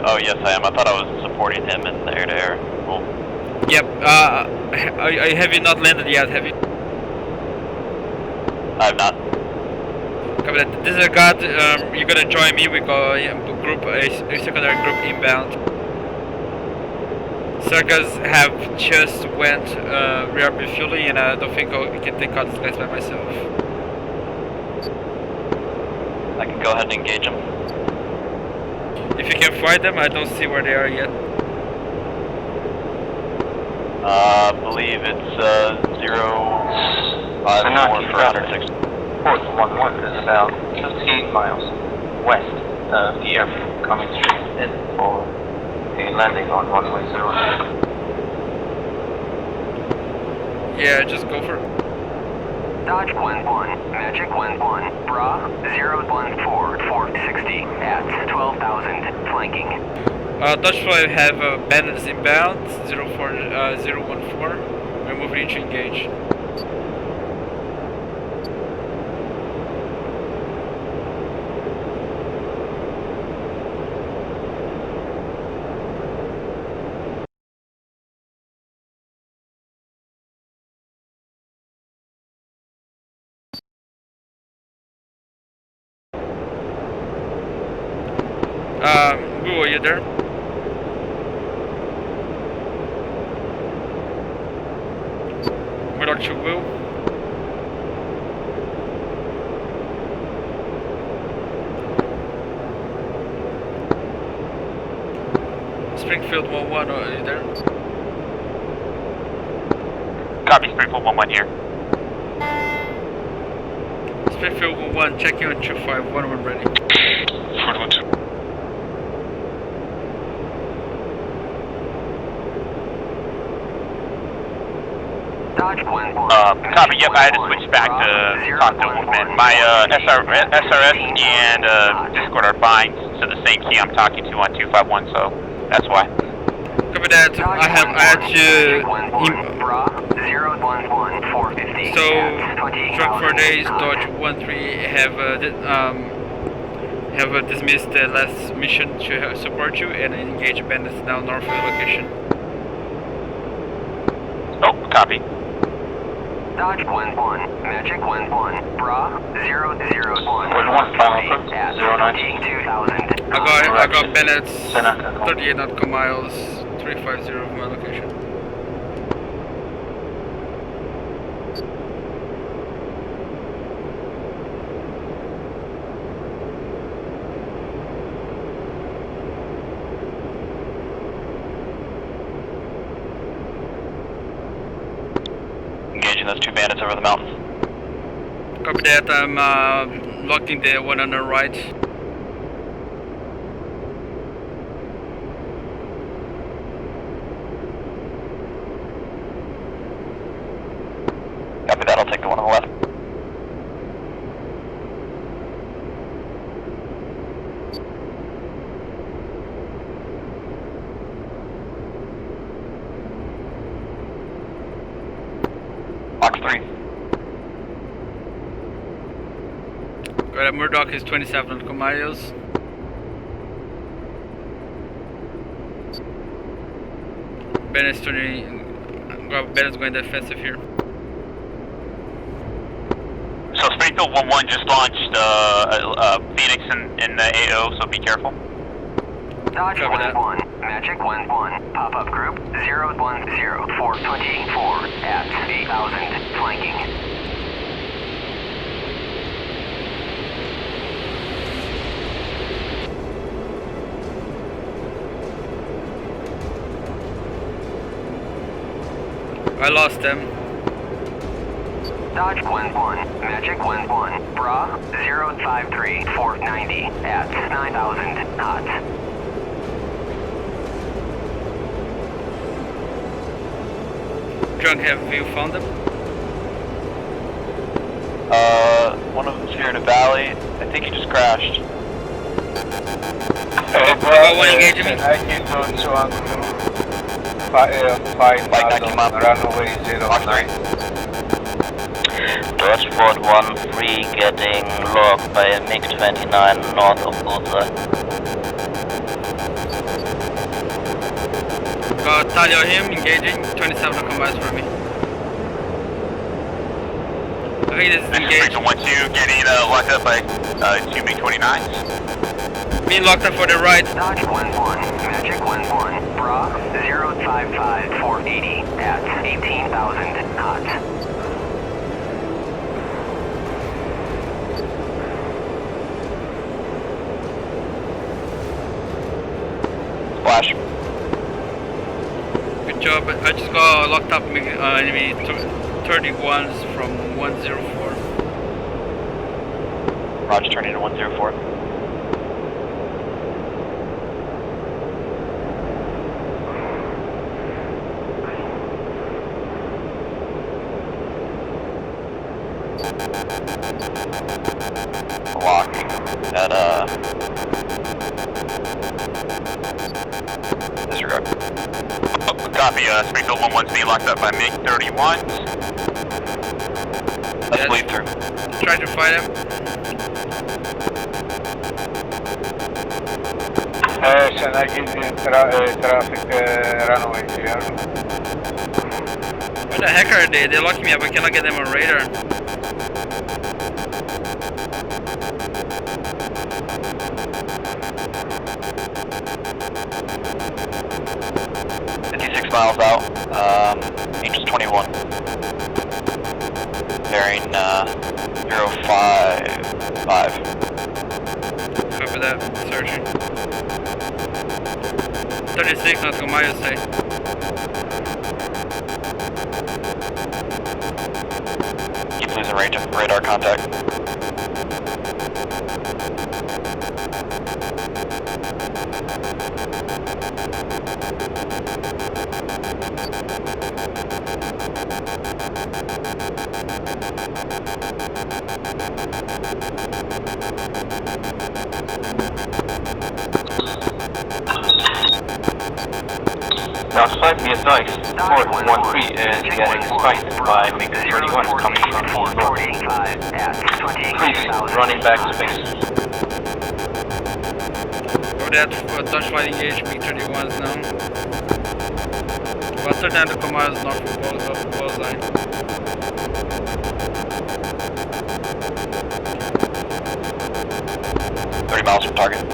Oh yes I am. I thought I was supporting him in the air-to-air. Cool. Yep. Have you not landed yet? Have you? I have not. Copy that. This is a guard. You're gonna join me. We got a secondary group inbound. Circus have just went rear refueling, and I don't think I can take out these guys by myself. I can go ahead and engage him. If you can find them, I don't see where they are yet. I believe it's 054 for 160. Port 11 is about 58 miles west of the airfield, coming straight in for a landing on runway 06. Yeah, just go for it. Dodge 11, Magic 11, Bra 014, 460 at 12,000, flanking. Dodge Flight have bandits inbound, 04014. We're moving to engage. Who are you there? Murdoch to Will. Springfield 11, are you there? Copy, Springfield 11 here. Springfield 11, checking on 251 when ready. Ford 12. Dodge 11. Copy, yep, I had to switch back to talk to Wolfman. My SRS and Discord are bind to the same key I'm talking to on 251, so that's why. Copy that. I had to. So, truck 4 days, Dodge 13 have dismissed the last mission to support you and engage bandits now north of the location. Oh, copy. Dodge 11, Magic 11, Bra 001, at 22,000. I got bandits 38 nautical miles, 350 from my location. Engaging those two bandits over the mountain. Copy that. I'm locking the one on the right. Copy that, I'll take the one on the left. Box 3. Got Murdoch is 27 nautical miles. Bennett's Bennett's going defensive here. So Springfield 11 just launched Phoenix in the AO, so be careful. Dodge 11, Magic 11, pop-up group 010424 at 8,000, flanking. I lost them. Dodge 11, Magic 11, Bra 053, 490 at 9,000 knots. Drunk, have you found them? One of them's here in a valley. I think he just crashed. Bravo 1 engaging me. I can go to 5,000, runway 03. Dodge Ford 13 getting logged by a MiG-29 north of Bullseye. Got Talia him, engaging, 27 nautical miles from me. Okay, this is engaged. Springfield 12 getting locked up by two MiG-29s. Being locked up for the right. Dodge 11, Magic 11, Bra 055, 480 at 18,000 knots. Flash. Good job. I just got locked up enemy 31s from 104. Roger, turning to 104. Lock at disregard. Copy, Springfield 1-1's being locked up by MiG-31s. Let's bleed through. Try to fight him. Sanagin traffic runway clear. What the heck are they? They locked me up. I cannot get them on radar. Miles out, Angels 21. Bearing 055. Copy that. Searching. 36 nautical miles, say. Keep losing range of radar contact. Now, slightly advised, Ford 1-3 is getting spiked by MiG-31 coming from the north. Please, running back space. Over that, Dodge Flight engage, MiG-31s now. About 30 nautical miles north of Bullseye. Miles from target.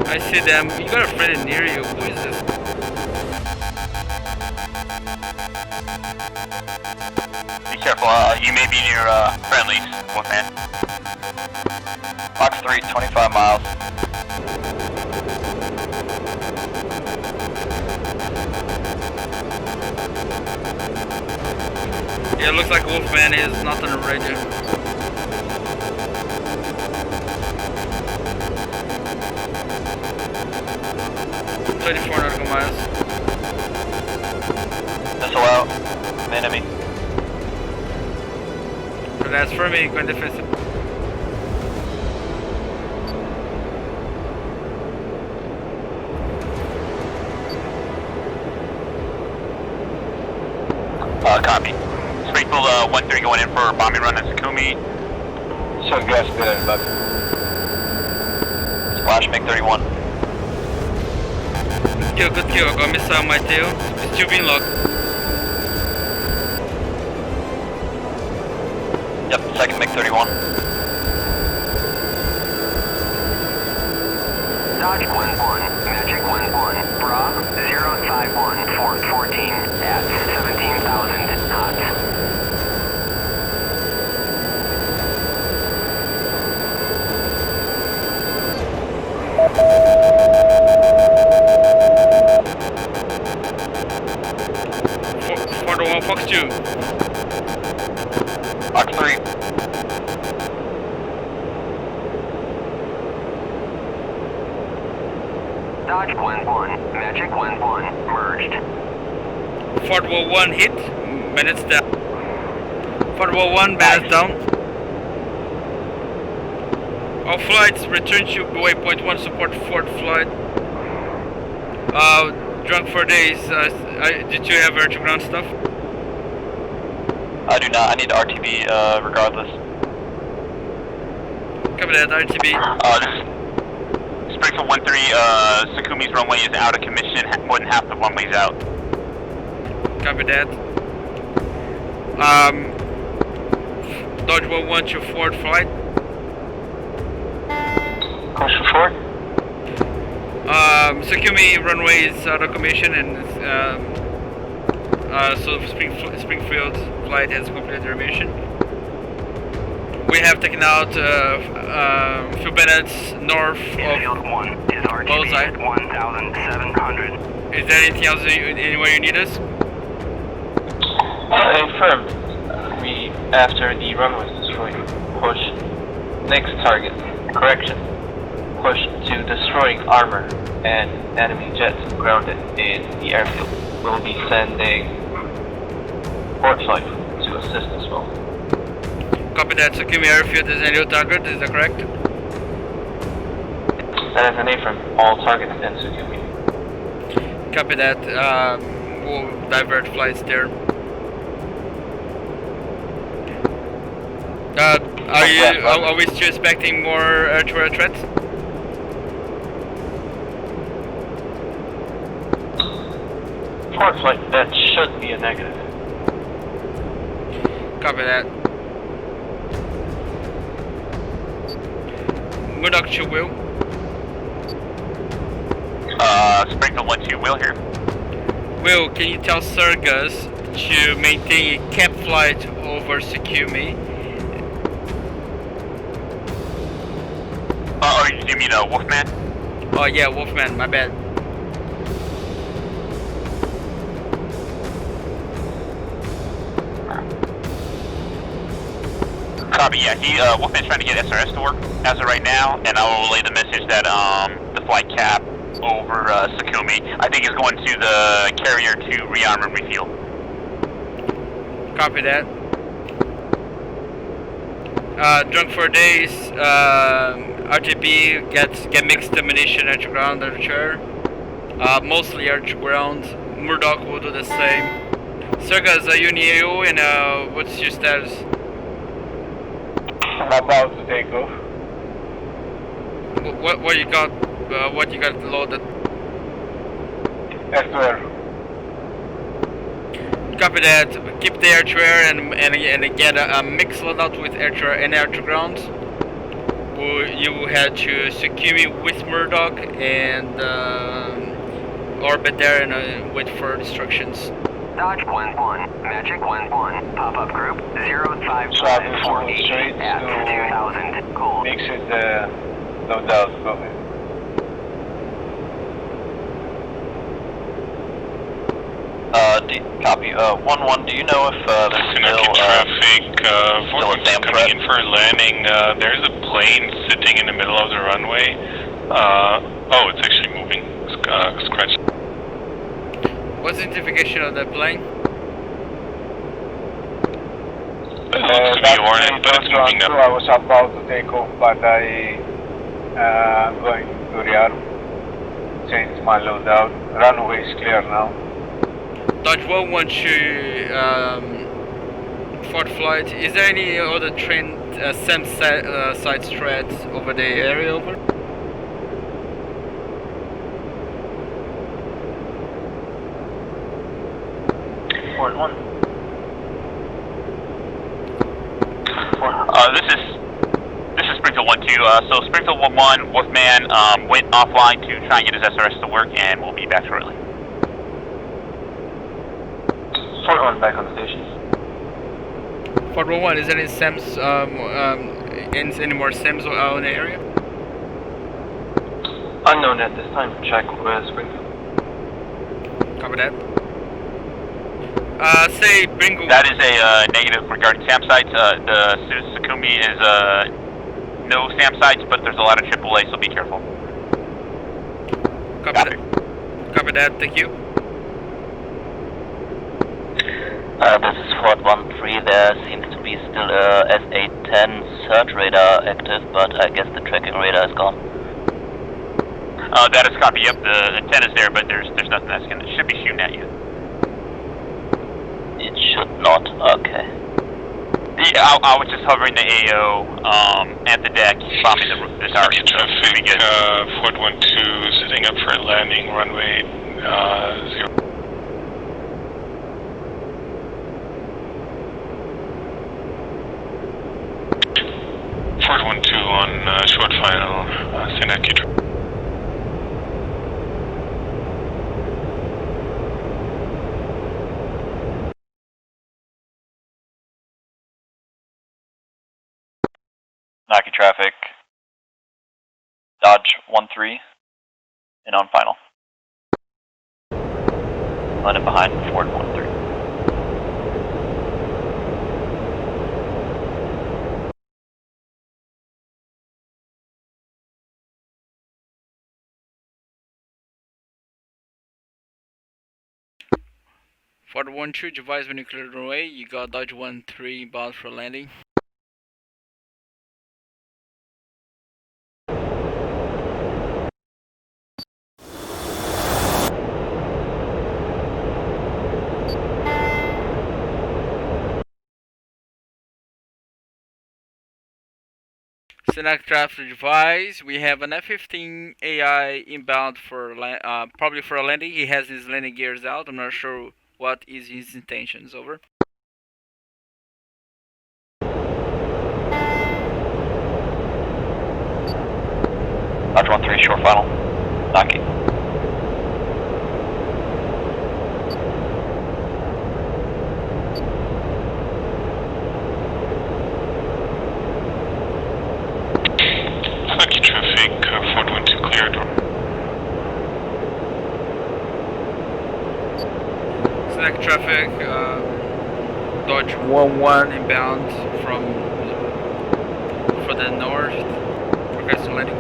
I see them. You got a friend near you. Who is this? Be careful, you may be near friendlies, Wolfman. Fox 3, 25 miles. Yeah, it looks like Wolfman is not on the radio. nautical miles. Missile out. Enemy. That's for me, going defensive. Copy. Springfield 1-3 going in for a bombing run at Sakumi. Shot gas there, but Splash MiG-31. Good kill. I got a missile on my tail. It's still being locked. Yep, second MiG-31. Dodge 1-1, Magic 1-1, Bra 051, Fort 14 at 17,000 knots. Fort 1, Fox 2. Fox 3. Dodge 1-1, Magic 1-1, merged. Fort 1 hit, minutes down. Fort 1 minutes down. All flights return to waypoint 1, support Fort Flight. Drunk for days. Did you have air-to-ground stuff? I do not. I need RTB regardless. Copy that, RTB. Springfield 1-3, Sakumi's runway is out of commission. More than half the runway's out. Copy that. Dodge 1-1 to Fort Flight. Question 4. Sakumi runway is out of commission, and so Springfield Flight has completed their mission. We have taken out a few minutes north Field of 1 is RTB Bullseye. at 1,700. Is there anything else anywhere you need us? Confirmed. We, after the runway is destroyed, push next target. Correction. Push to destroying armor and enemy jets grounded in the airfield. We'll be sending Port Flight to assist as well. Copy that. Tsukumi Airfield is a new target, is that correct? That is an A from all targets in Tsukumi. Copy that. We'll divert flights there. Are we still expecting more air-to-air threats? Port Flight, that should be a negative. Copy that. Murdoch to Will. Springfield 1-2, Will here. Will, can you tell Sergas to maintain a cap flight over Tsukumi? Oh, you mean Wolfman? Oh yeah, Wolfman, my bad. Copy, yeah, Wolfman's trying to get SRS to work as of right now, and I will relay the message that the flight cap over Tsukumi, I think is going to the carrier to rearm and refuel. Copy that. Drunk for days, RTB get mixed ammunition at your ground at chair. Mostly at your ground. Murdoch will do the same. Sergas, are you near you, and what's your status? I'm about to take off. What you got? What you got loaded? Elsewhere. Copy that. Keep the air-to-air and get a mix loadout with air-to-air and air-to-ground. You will head to Tsukumi with Murdoch and orbit there and wait for instructions. Dodge 1-1, Magic 1-1, pop-up group 05548 straight at to 2000, cool. Mix it, loadout, go ahead. Copy. 1-1, do you know if there's still traffic, still a SAM coming threat? in for a landing. There's a plane sitting in the middle of the runway. Oh, it's actually moving. Scratch. What's the identification of that plane? It looks to be Hornet, but it's moving now. now. I was about to take off, but I'm going to rearm. Change my loadout. Runway is clear now. Dodge 1-1 to Fort Flight. Is there any other train SAM side threats over the area over? Port 1. This is Springfield 1-2. So Springfield 1-1, Wolfman went offline to try and get his SRS to work, and we'll be back shortly. Port 1 back on station. Fort 1-1, is there any SAMs, any more SAMs in the area? Unknown at this time. Check with Springfield. Copy that. Say Bingo. That is a negative regarding SAM sites. The Tsukumi is no SAM sites, but there's a lot of AAA, so be careful. Copy that. Copy that, thank you. This is Fort 1-3. There seems to be still a SA-10 search radar active, but I guess the tracking radar is gone. That is copy. Yep, the 10 is there, but there's nothing that's should be shooting at you. It should not. Okay. Yeah, I was just hovering the AO at the deck, bombing the target. Traffic, Fort 1-2 sitting up for a landing, runway 0. Fort 1-2 on short final, Senaki. Naki traffic. Dodge 13 and on final. London behind Ford 13. Ford 12, advise when you clear the runway. You got Dodge 13 bound for landing. Select traffic advice. We have an F-15 AI inbound for probably for a landing. He has his landing gears out. I'm not sure what is his intentions. Over. Dodge 13 short final. Naki. Naki traffic, Ford 12 cleared. Select traffic. Dodge 11 inbound for the north. Progressing landing.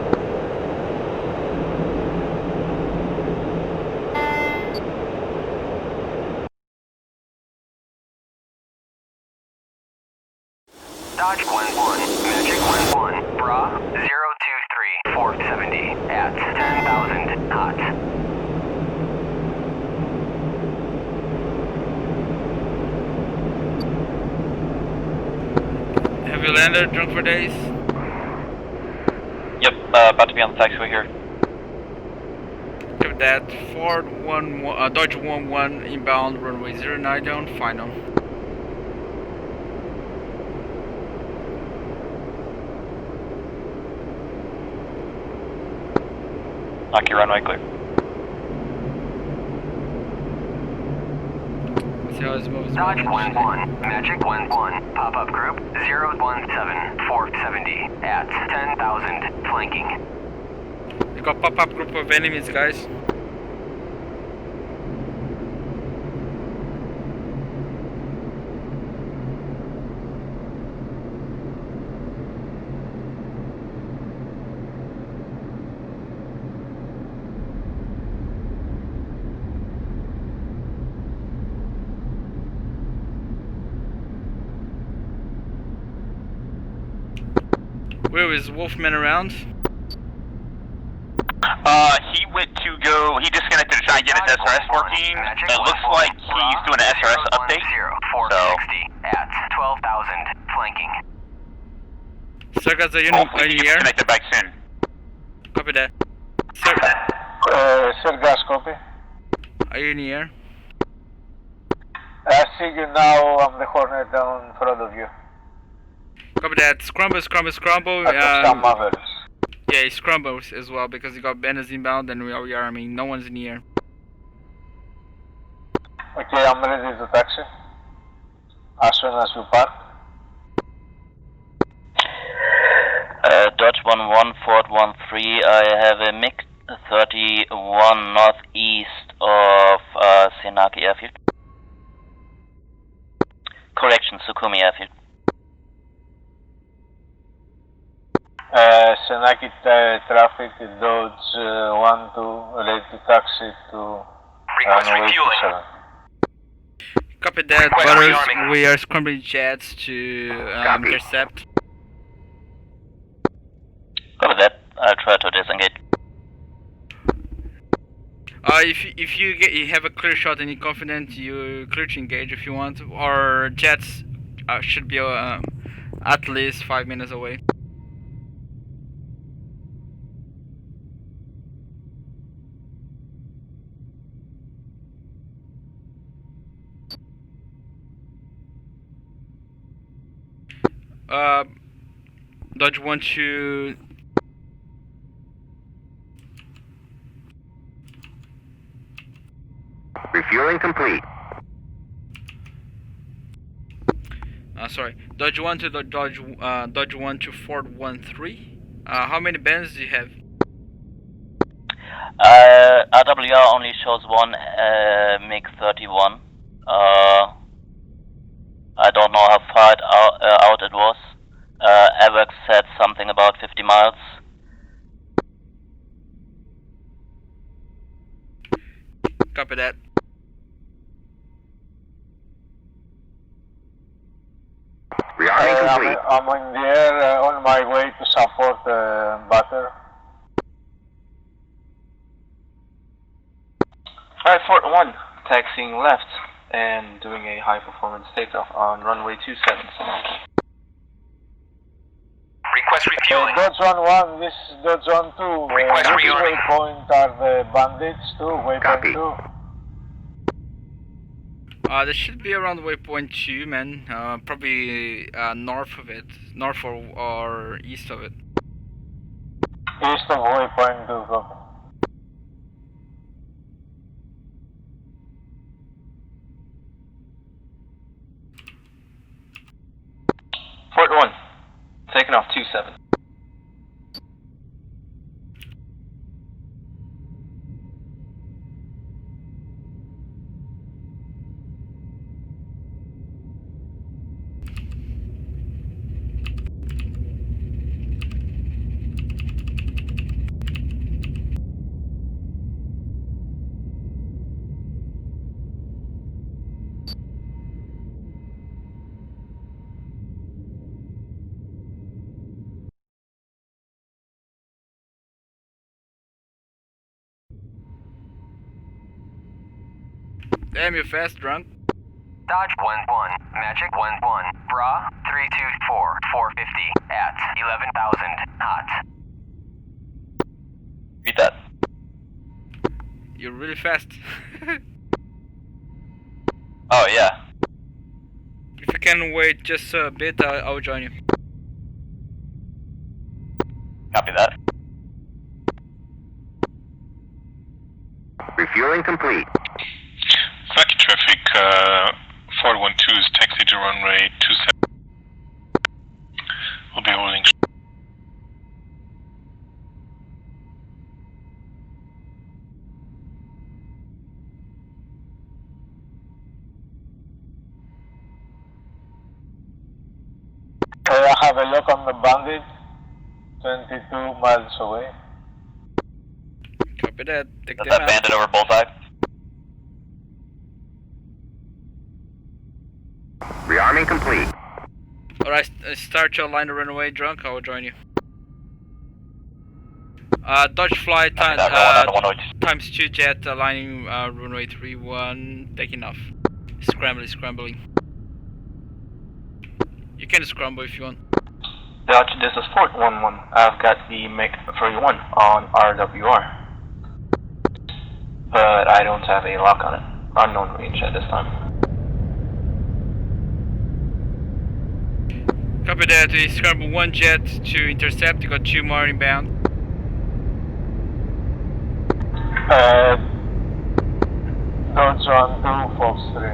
Dodge 11, Magic 11, Bra 023, 470 at 10,000 hot. Have you landed, drunk for days? Yep, about to be on the taxiway here. Give that. Ford 11, Dodge 11 inbound, runway 09 down, final. Naki runway clear. See how his moves. Dodge 11, Magic 11, pop-up group 017, 470 at 10,000 flanking. You got pop-up group of enemies, guys. Where is Wolfman around? He went to go, he disconnected to try and get his SRS working. It looks like he's doing an SRS update. 460 at 12,000 flanking. Circus, are you Hopefully he in gets the air? connected back soon. Copy that. Sir, Sergas, copy. are you in the air? I see you now. I'm the Hornet down in front of you. Copy that. Scramble, scramble, scramble. Some others. Yeah, he scrambles as well because he got banners inbound and we are, I mean, no one's in the air. Okay, I'm ready to taxi. As soon as you park. Dodge 11, Ford 13, I have a MiG 31 northeast of Senaki Airfield. Correction, Sukumi Airfield. Senaki traffic, Dodge 12, ready to taxi to runway 27. Copy that. Request Butters, rearming. we are scrambling jets to Copy. intercept. Copy that. I'll try to disengage. If you have a clear shot and you're confident, you clear to engage if you want. Our jets should be at least 5 minutes away. Dodge 12. Refueling complete. sorry, Dodge 1 to Dodge 1 to Ford 13. How many bands do you have? RWR only shows one MiG-31. I don't know how far out it was. AWACS said something about 50 miles. Copy that. I'm in the air on my way to support Butter. Alright, Fort 1, taxiing left and doing a high performance takeoff on runway 27. Request refueling. Dodge 1-1, this is Dodge 1-2. Request Which rearming. waypoint are the bandits to? Waypoint 2? There should be around waypoint 2, man. Probably north of it. North or east of it. East of waypoint 2, copy. Fort 1, taking off 27. Damn, you're fast, drunk. Dodge 1-1, Magic 1-1, Bra 324, 450 at 11,000 hot. Read that. You're really fast. Oh, yeah. If you can wait just a bit, I'll join you. Copy that. Refueling complete. Rocket traffic, 412 is taxi to runway 27. We'll be holding. I have a look on the bandit, 22 miles away. Copy that. Take Does them that out. bandit over bullseye? Rearming complete. Alright, start your line to runaway, drunk. I will join you. Dodge flight times 2 jet aligning runway 31, taking off. Scrambling. You can scramble if you want. Dodge, this is Fort 1-1. I've got the MiG-31 on RWR. But I don't have a lock on it. Unknown range at this time. Copy that. We scramble 1 jet to intercept. You got 2 more inbound. Dodge 1-2, Fox 3.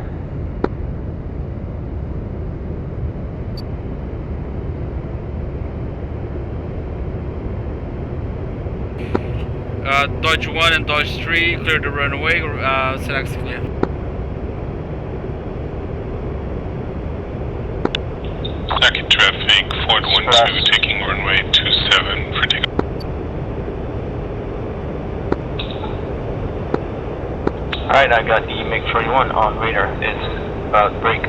Dodge 1 and Dodge 3, clear the runway, select clear. Rocket traffic, Ford 12 taking runway 27 for takeoff. Alright, I got the MiG-31 on radar. It's about to break.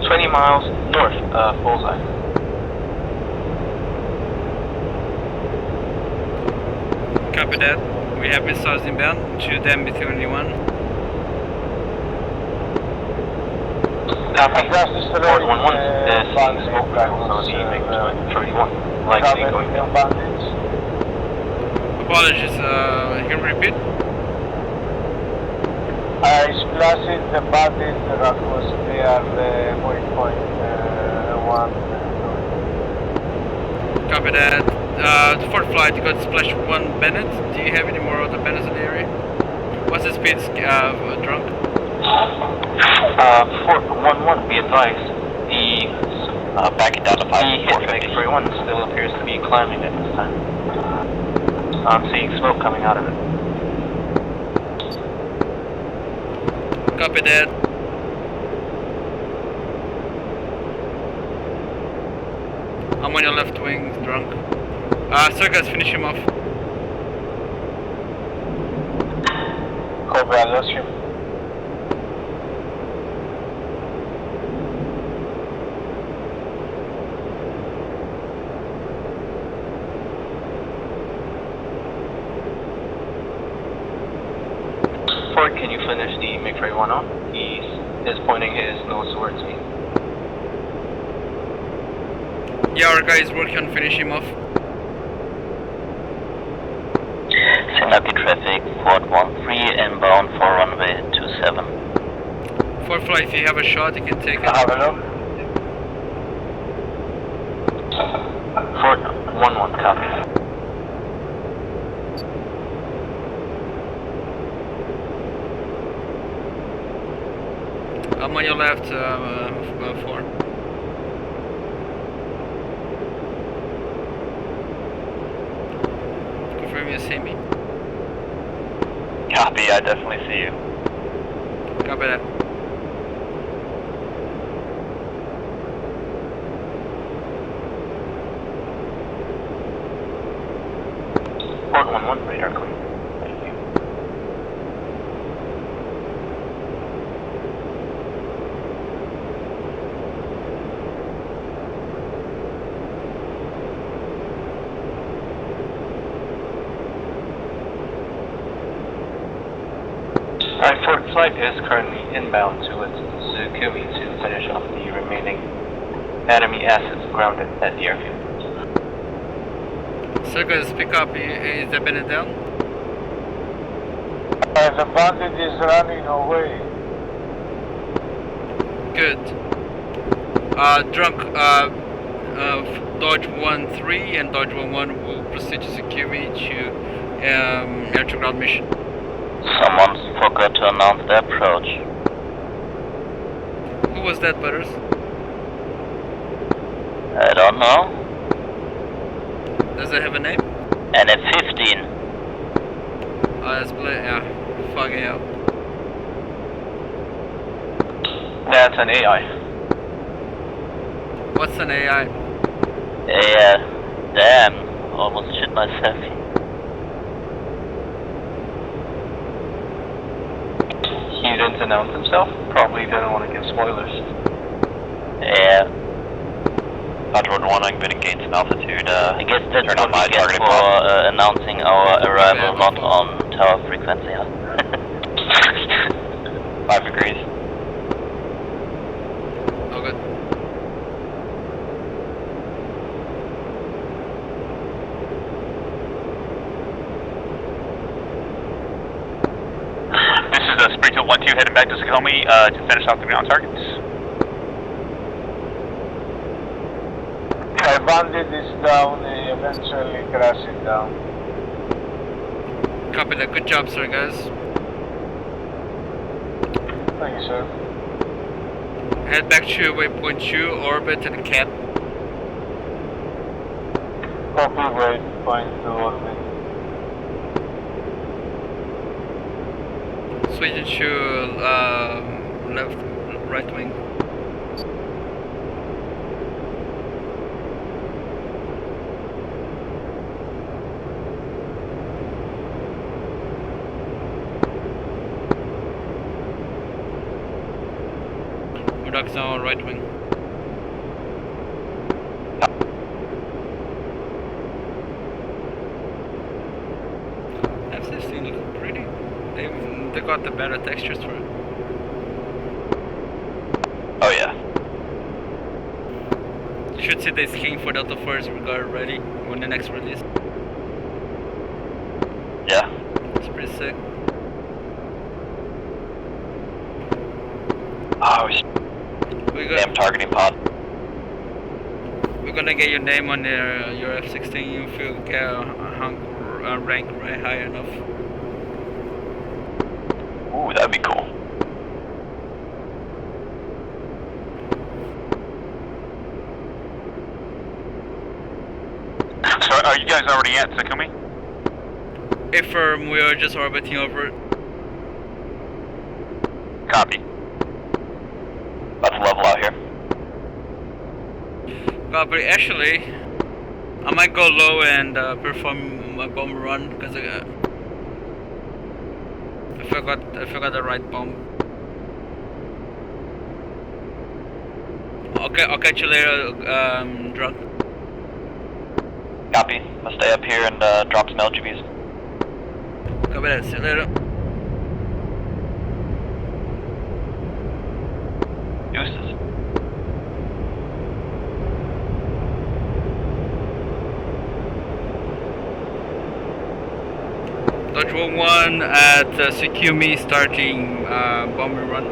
20 miles north of bullseye. Copy that. We have missiles inbound. Shoot them with 21. Copy. Ford 1-1. This is Smokescreen, so the MiG-31. Likely going down. Apologies, can you repeat? I splashed the bandit that was near the waypoint 1. Copy that. Fort Flight, you got splash 1 Bennett. Do you have any more other Bennets in the area? What's the speed, drunk? Fort 1-1, be advised. The backing down to 5, the hit MiG-31 still appears to be climbing at this time. I'm seeing smoke coming out of it. Copy that. I'm on your left wing, drunk. Sir, guys, finish him off. Cobra, I lost you. Ford, can you finish the MiG-31 off? He is pointing his nose towards me. Yeah, our guy is working on finishing him off. Signal traffic, Fort 1-3, inbound for runway 27. For flight, if you have a shot, you can take it. I have a look. Fort 1-1, copy. I'm on your left, 4. Confirm you see me. Copy, I definitely see you. Copy that. Fort 1-1, radar clear. Thank you. Alright, Fort Flight is currently inbound to its Tsukumi to finish off the remaining enemy assets grounded at the airfield. Sir, guys, pick up. Is the bandit down? The bandit is running away. Good. Drunk, Dodge 1-3 and Dodge 1-1 will proceed to Tsukumi to air to ground mission. Someone forgot to announce the approach. Who was that, Butters? I don't know. Does it have a name? NF-15. That's yeah. Fucking hell. That's an AI. What's an AI? Yeah, damn. Almost shit myself. He didn't announce himself? Probably didn't want to give spoilers. Yeah. Dodge 1-1, I'm going to gain some altitude. I guess that's turn what on my we get targeting for pod. announcing our arrival not on tower frequency, huh? 5 degrees. Oh, good. This is Springfield 1-2 heading back to Tsukumi to finish off the ground targets. My bandit is down, eventually crashing down. Copy that. Good job, sir, guys. Thank you, sir. Head back to waypoint 2, orbit and cap. Copy, waypoint to orbit. Switching to right wing. Ducks now on right wing. F-16 look pretty. They got the better textures for it. Oh yeah. You should see the skin for Delta Force regard ready when the next release. Yeah. It's pretty sick. Oh, Damn targeting pod. We're gonna get your name on your F-16 if you get a rank right high enough. Ooh, that'd be cool. Are you guys already at Takumi? Affirm, we are just orbiting over it. Copy. About to level out here. Copy. Actually, I might go low and perform a bomb run because I forgot the right bomb. Okay, I'll catch you later, drunk. Copy. I'll stay up here and drop some LGBs. Copy that. See you later. Deuces. Dodge 1-1 at Tsukumi starting bombing run.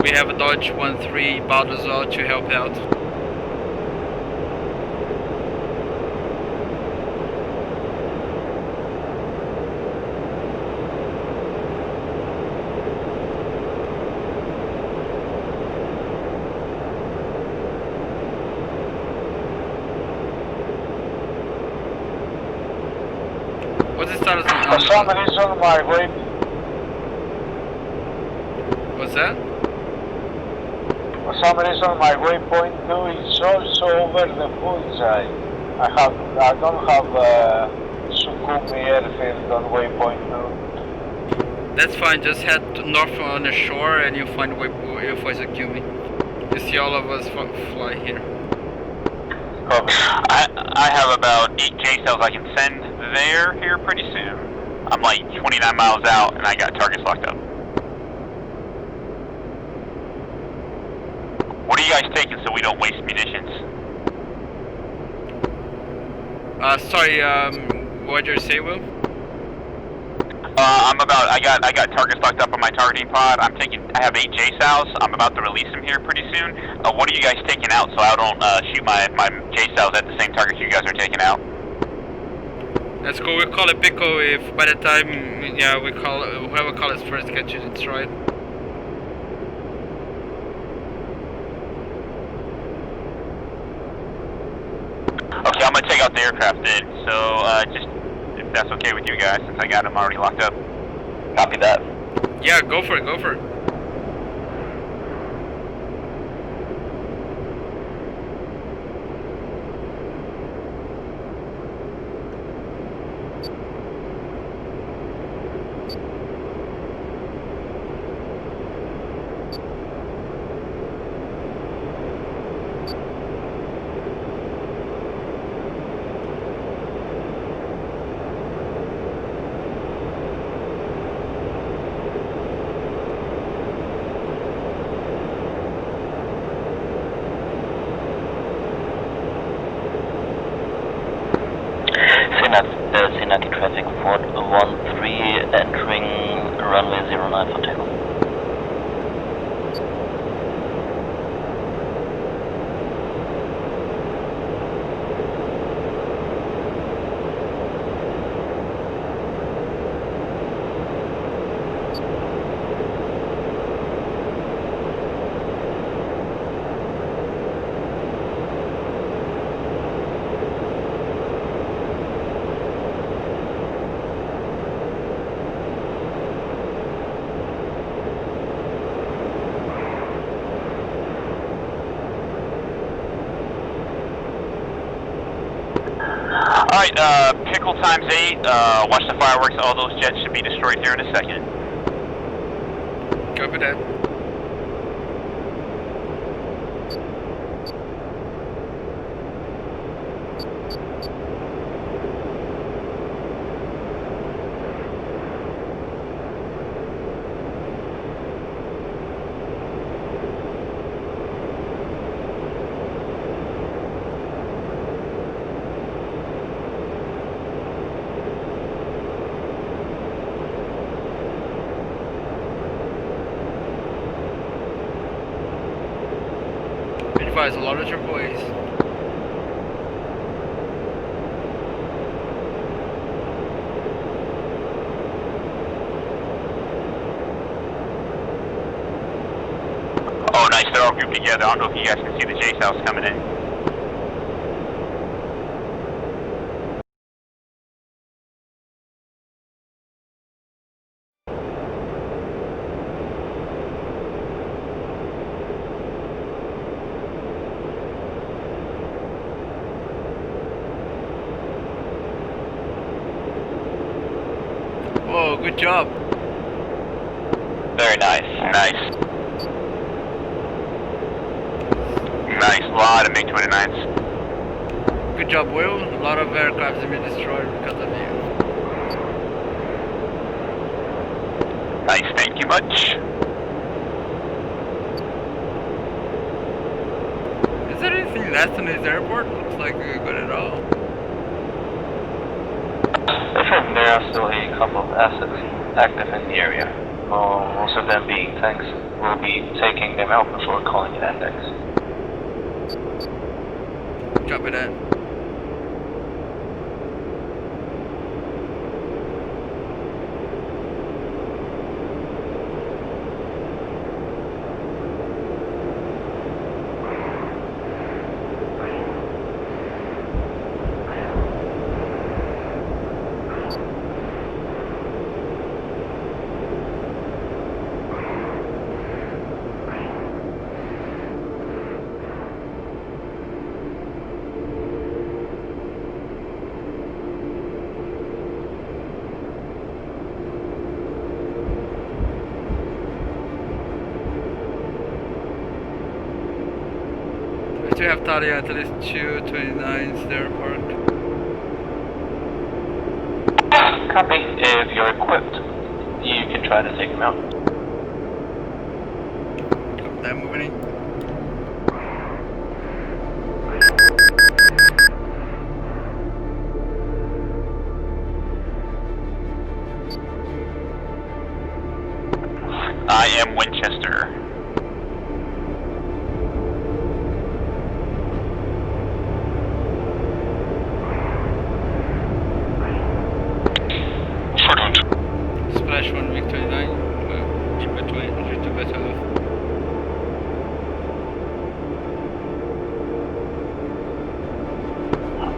We have a Dodge 1-3 Balthazar to help out. What's the status on For some reason, my way. What's that? For some reason, my waypoint 2 is also over the bullseye. I don't have Tsukumi airfield on waypoint 2. That's fine. Just head north on the shore, and you'll find Tsukumi. You see all of us fly here. I have about 8 J cells I can send there here pretty soon. I'm like 29 miles out, and I got targets locked up. What are you guys taking so we don't waste munitions? Sorry. What did you say, Will? I got targets locked up on my targeting pod. I have 8 J cells. I'm about to release them here pretty soon. What are you guys taking out so I don't shoot my J cells at the same targets you guys are taking out? Let's go. We'll call it Pico if by the time, whoever calls first catches it, right? Okay, I'm gonna take out the aircraft then. So, just if that's okay with you guys, since I got them already locked up. Copy that. Yeah, go for it. Go for it. Cincinnati traffic 413 entering runway 09 for takeoff. Alright, Pickle times 8, watch the fireworks, all those jets should be destroyed here in a second. Copy that. Advise a lot of your boys. Oh, nice, they're all grouped together. I don't know if you guys can see the J cells coming in. good job. Very nice. Nice. Nice. A lot of MiG-29s. Good job, Will. A lot of aircraft have been destroyed because of you. Nice. Thank you much. Is there anything left in this airport? Looks like we're good at all. From there are still a couple of assets active in the area. Most of them being tanks. We'll be taking them out before calling it index. Copy that. We have Talia at least 229s there parked. Copy. If you're equipped, you can try to take them out. They're moving in. I am Winchester. Splash 1 MiG-29, in between, to better.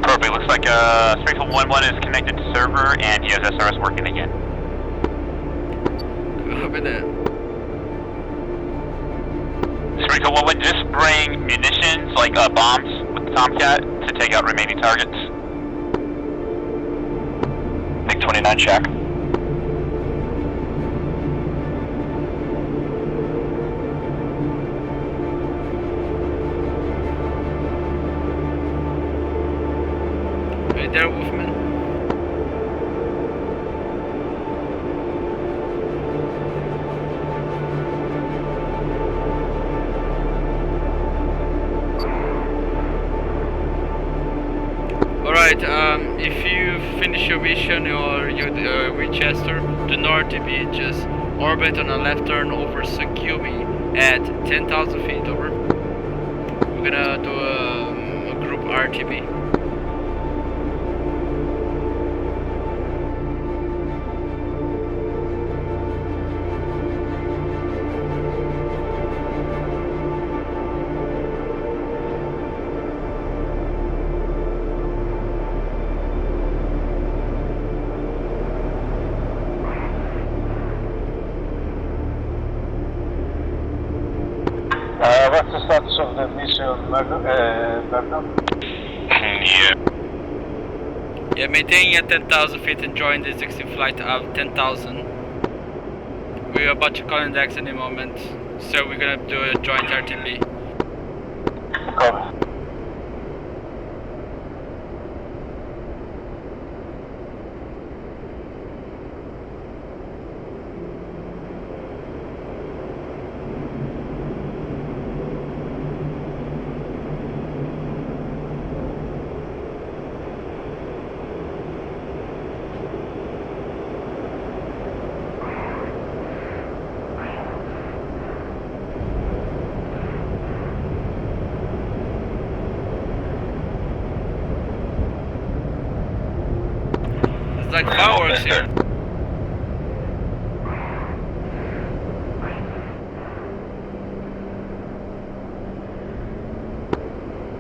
Perfect. Looks like Springfield 1-1 is connected to server and he has SRS working again. Copy that. Springfield 1-1, just bring munitions like bombs with the Tomcat to take out remaining targets. MiG-29 check. Right there, Wolfman. Alright, if you finish your mission or your Winchester, do not be just orbit on a left turn over Sakumi at 10,000 feet over. We're gonna do a group RTB. What's the status of the mission, Bernard? Yeah. Yeah, maintaining at 10,000 feet and join the 16 flight of 10,000. We're about to call index any moment, so we're gonna do a joint RTB. Copy. It's like fireworks here.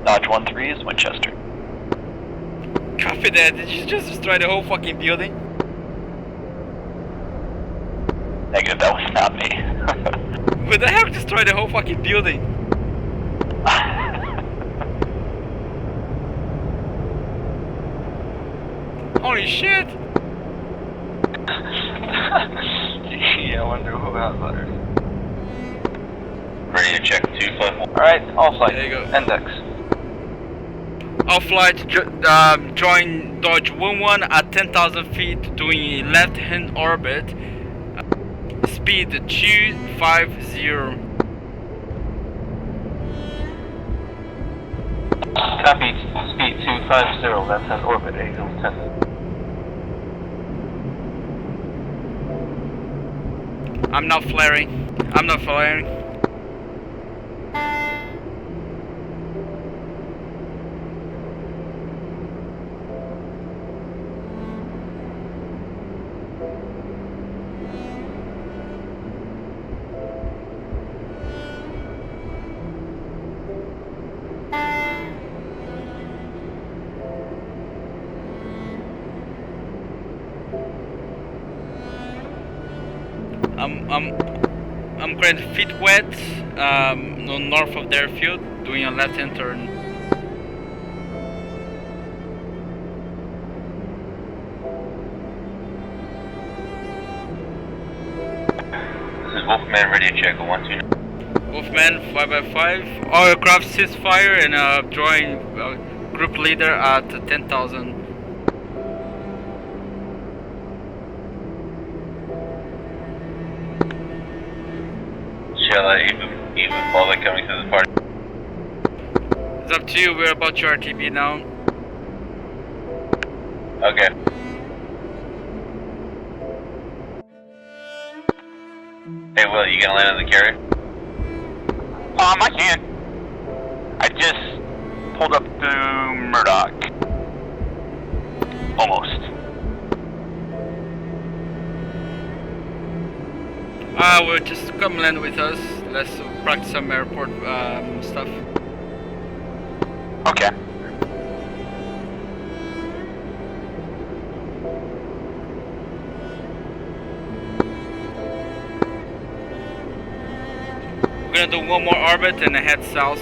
Dodge 1-3 is Winchester. Copy that. Did you just destroy the whole fucking building? Negative, that was not me. What the hell destroyed the whole fucking building? Holy shit! Yeah, I wonder who got butter. Ready to check 251. Alright, all flight. There you go. Index. All flights join Dodge 11 at 10,000 feet, doing left-hand orbit. Speed 250. Copy, speed 250, that's an orbit, Eagle 10. I'm not flaring. I'm not flaring. I'm currently feet wet, north of the airfield, doing a left-hand turn. This is Wolfman, ready to check 129. Wolfman 5x5. All aircraft ceasefire and join group leader at 10,000. Shall I even bother coming to the party? It's up to you. We're about your RTB now. Okay. Hey, Will, you gonna land on the carrier? I can. I just pulled up to Murdoch. Almost. We'll just come land with us. Let's practice some airport stuff. Okay. We're gonna do one more orbit and head south.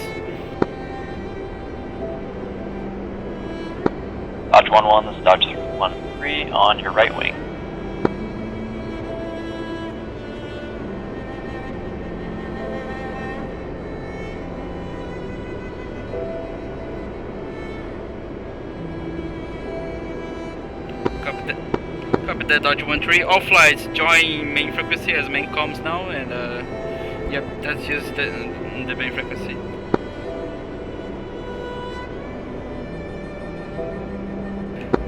Dodge 11, this is Dodge 13 on your right wing. Copy that, Dodge 13. All flights join main frequency as main comms now, and yep, that's just the main frequency.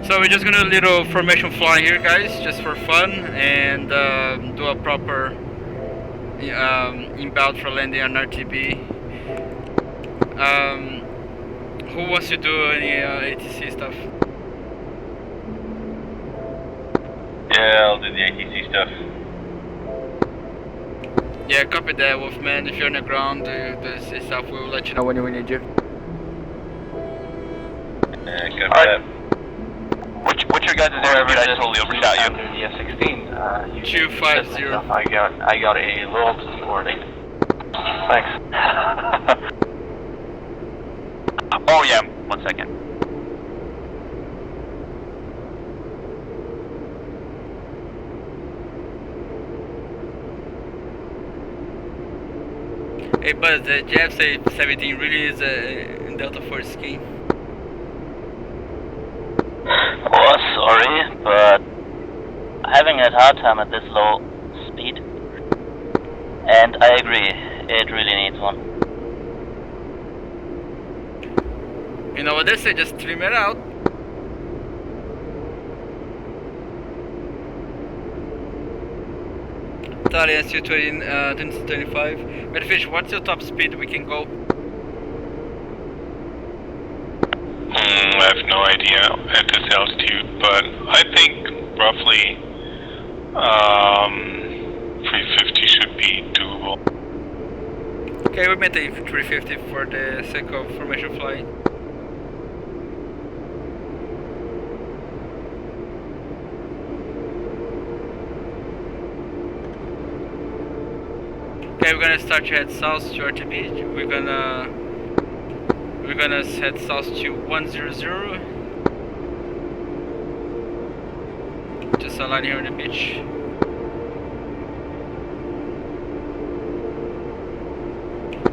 So we're just gonna do a little formation flying here, guys, just for fun, and do a proper inbound for landing on RTB. Who wants to do any ATC stuff? Yeah, I'll do the ATC stuff. Yeah, copy that, Wolfman. If you're on the ground, the stuff, we'll let you know when we need you. Yeah, copy that. What's your guys' area? I totally overshot you. Under the F-16, 250. I got a low altitude warning. Thanks. Oh yeah, 1 second. Hey, Buzz, the JF-17 really is a Delta Force scheme. Oh, sorry, but having a hard time at this low speed. And I agree, it really needs one. You know what they say, just trim it out. Italian SU-25. Redfish, what's your top speed we can go? I have no idea at this altitude, but I think roughly 350 should be doable. Okay, we maintain 350 for the sake of formation flying. Okay, we're gonna start to head south to RTB. We're gonna head south to 100. Just a line here on the beach.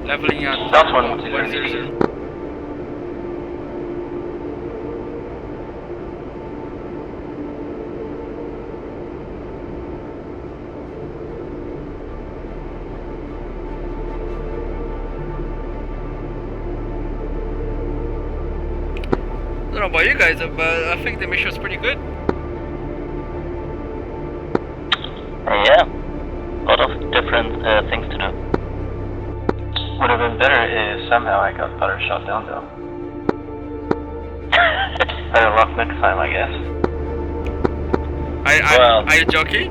Leveling out. That's 100. 100. I don't know about you guys, but I think the mission was pretty good. Yeah, a lot of different things to do. Would have been better if somehow I got better shot down though. Better luck next time, I guess. Are you joking?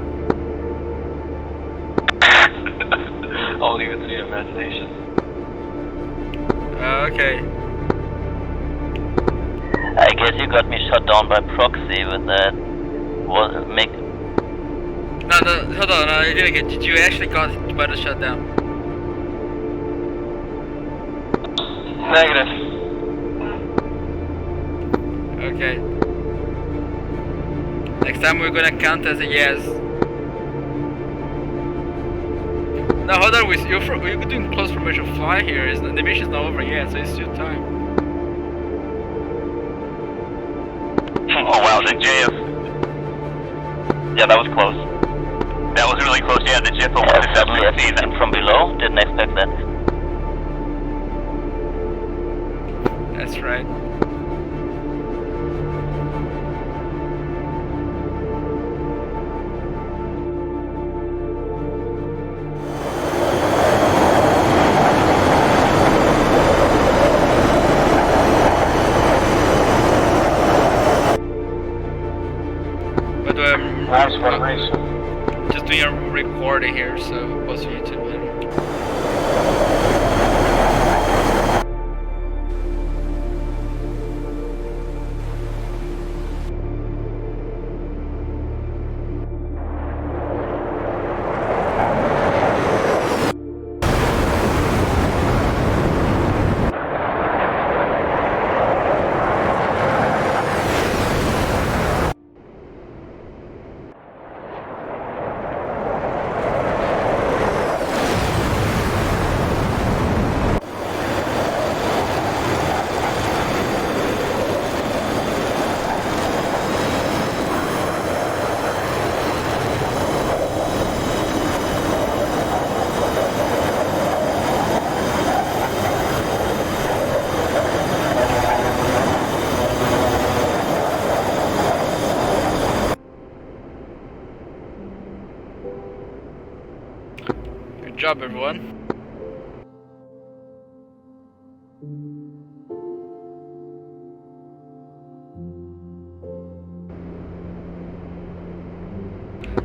I'll leave it to your imagination. Okay. I guess you got me shot down by proxy with that. Make. No, hold on. I didn't get. Did you actually got better shut down? Negative. Okay. Next time we're gonna count as a yes. No, hold on. You're doing close formation fly here. The mission's not over yet, so it's still time. Oh wow, the JF. Yeah, that was close. That was really close. Yeah, the JF was Suddenly I see them from below. Didn't expect that. That's right. But Nice formation. just doing a recording here, so post on YouTube later. Good job, everyone.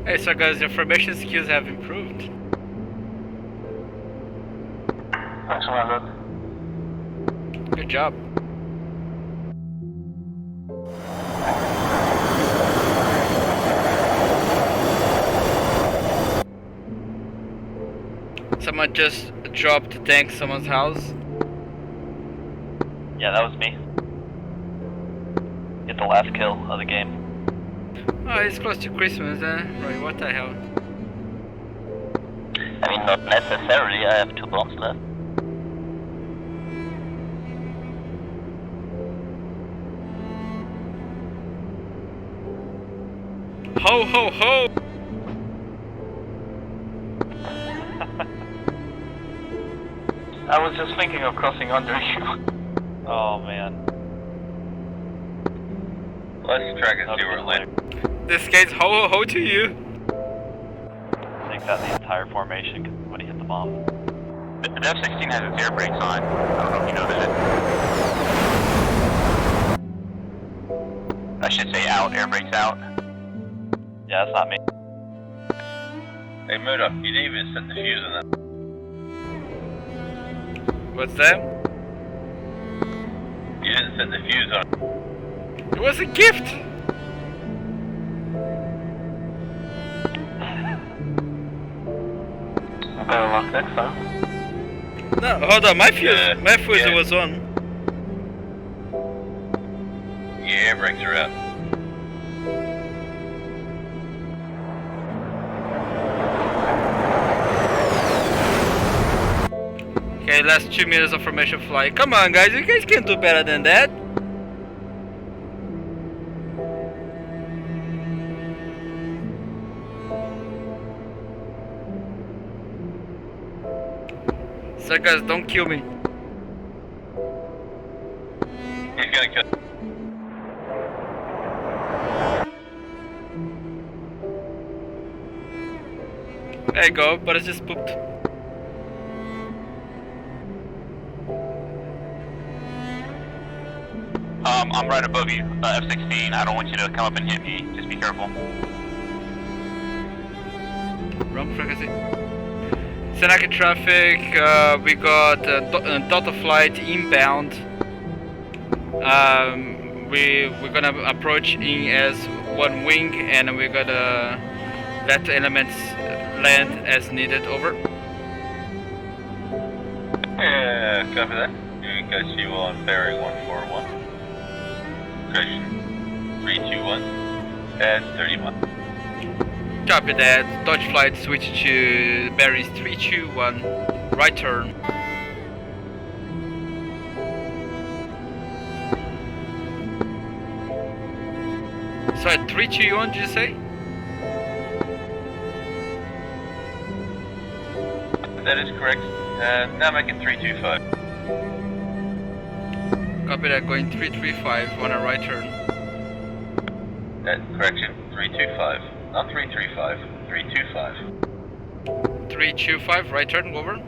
Hey, so guys, your formation skills have improved. Excellent. Good job. Someone just dropped a tank someone's house. Yeah, that was me. Get the last kill of the game. Oh, it's close to Christmas, Right, what the hell? I mean, not necessarily. I have 2 bombs left. Ho ho ho! I was just thinking of crossing under you. Oh man. Let's track and see where it landed. This guy's ho ho ho to you. Takes out the entire formation because somebody hit the bomb. The F-16 has its air brakes on. I don't know if you know that. I should say out, air brakes out. Yeah, that's not me. Hey, Murdoch, you didn't even set the fuse on that. What's that? You didn't set the fuse on. It was a gift! Better luck next time. No, hold on, my fuse was on. Your air brakes are out. Okay, last 2 minutes of formation flight. Come on, guys, you guys can do better than that. So guys, don't kill me. He's gonna kill. There you go, but it's just pooped. I'm right above you, F-16. I don't want you to come up and hit me. Just be careful. Wrong frequency. Senaki traffic, we got Delta Flight inbound. We're gonna approach in as one wing, and we're gonna let elements land as needed. Over. Yeah, copy that. You guys see you on bearing 141. Correction. 321 and 31. Copy that. Dodge Flight switch to bearings 321. Right turn. Sorry, 321 did you say? That is correct. Now make it 325. Copy that, going 335 on a right turn. Correction, 325. Not 335, 325. 325, right turn, over.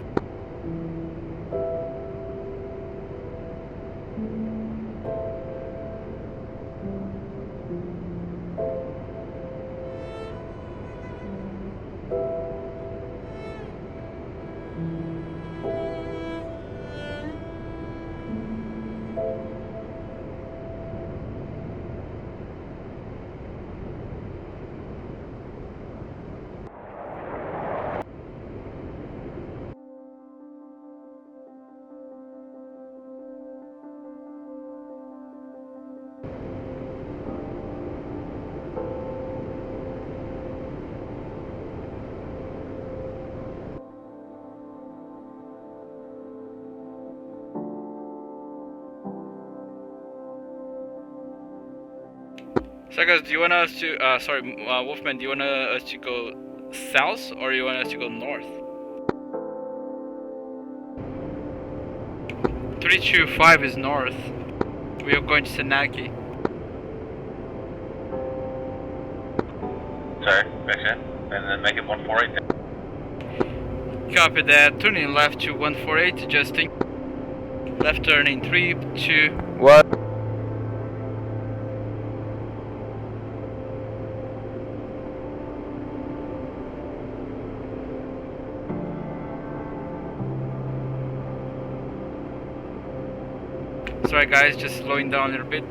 So guys, do you want us to, Wolfman, do you want us to go south or do you want us to go north? 325 is north. We are going to Senaki. Sorry, correction. And then make it 148. Copy that. Turning left to 148, adjusting. Left turn in 3, 2, 1. Sorry guys, just slowing down a little bit.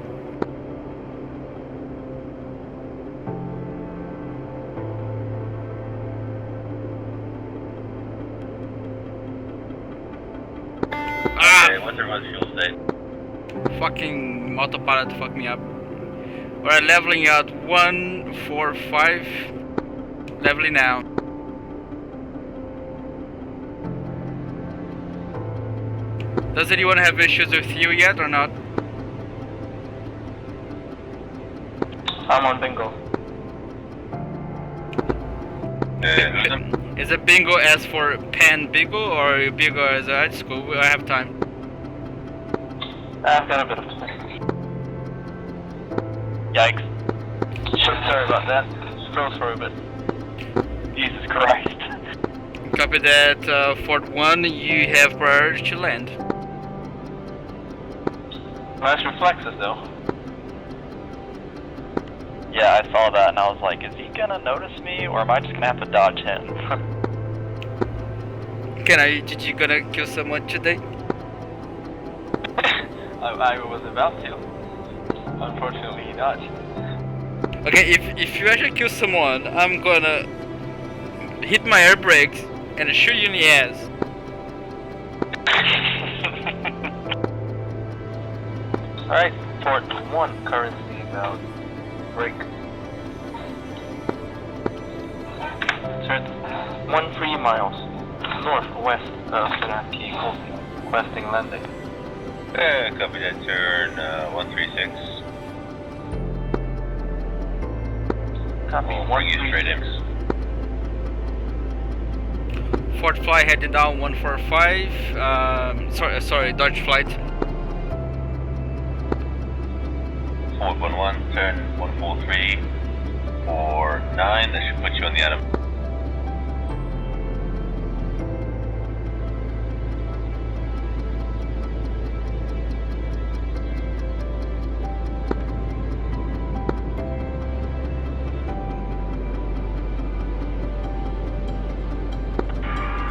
Okay, what's everyone's fuel state? Fucking autopilot fucked me up. Alright, leveling out 145. Leveling now. Does anyone have issues with you yet or not? I'm on bingo. Is it bingo as for pen bingo or bingo as a high school? I have time. I've got a bit of time. Yikes. Sorry about that. Froze for a bit. Jesus Christ. Copy that, Fort 1, you have priority to land. Nice reflexes though. Yeah, I saw that and I was like, is he gonna notice me or am I just gonna have to dodge him? Did you gonna kill someone today? I was about to. Unfortunately, he dodged. Okay, if you actually kill someone, I'm gonna hit my air brakes and shoot you in the ass. Alright, Fort 1, currency about break. Sir, 13 miles northwest of Senaki. requesting landing. Copy that, turn 136. Copy, We'll bring you straight in. Fort Flight heading down 145. Sorry, Dodge Flight. Fort 11, turn 143 for 9. That should put you on the Adam.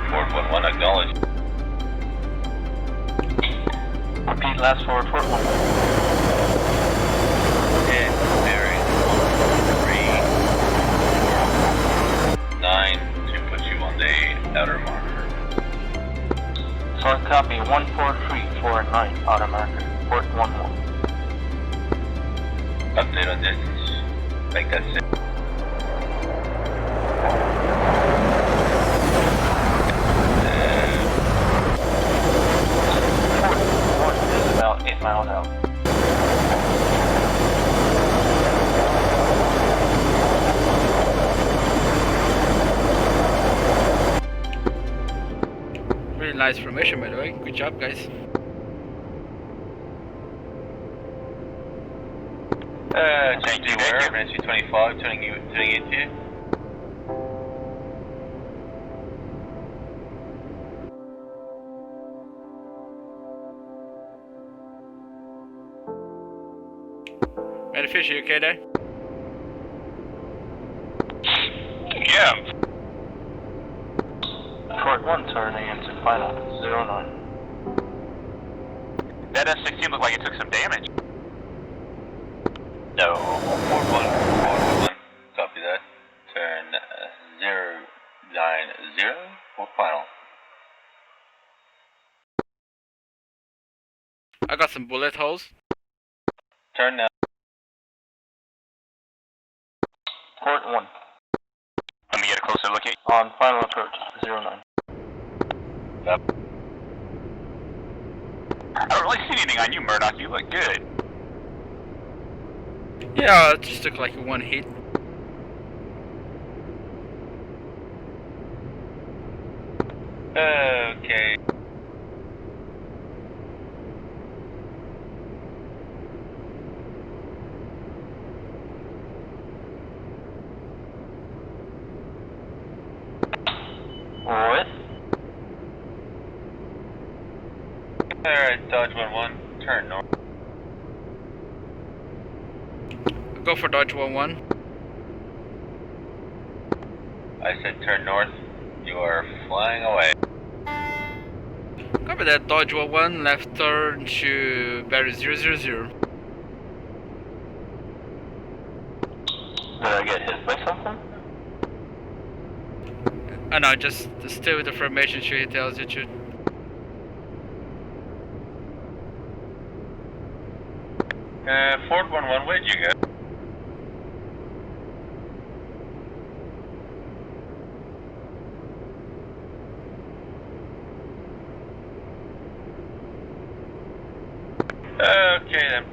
Fort 11, acknowledge. Repeat last for Fort 1. And bearing 139 to put you on the outer marker. Solid copy, 14349, outer marker, Port 11. Update on distance. Make that 6. Port 1 is about 8 miles out. Really nice formation, by the way. Good job, guys. Just beware, Nancy 25, turning into you. Metafish, you okay there? Yeah. Fort 1 turning into final 09. That S-16 looked like it took some damage. No. Fort 1, copy that. Turn 090 for final. I got some bullet holes. Turn now. Port 1. Let me get a closer look at On final approach, 09. Yep. I don't really see anything on you, Murdoch. You look good. Yeah, it just took like one hit. Okay. With? Alright, Dodge 11, turn north. Go for Dodge 11. I said turn north. You are flying away. Copy that, Dodge 11, left turn to Barry 000. Did I get hit by something? No, just stay with the formation, sure he tells you to. Fort 11, where'd you go? Okay then.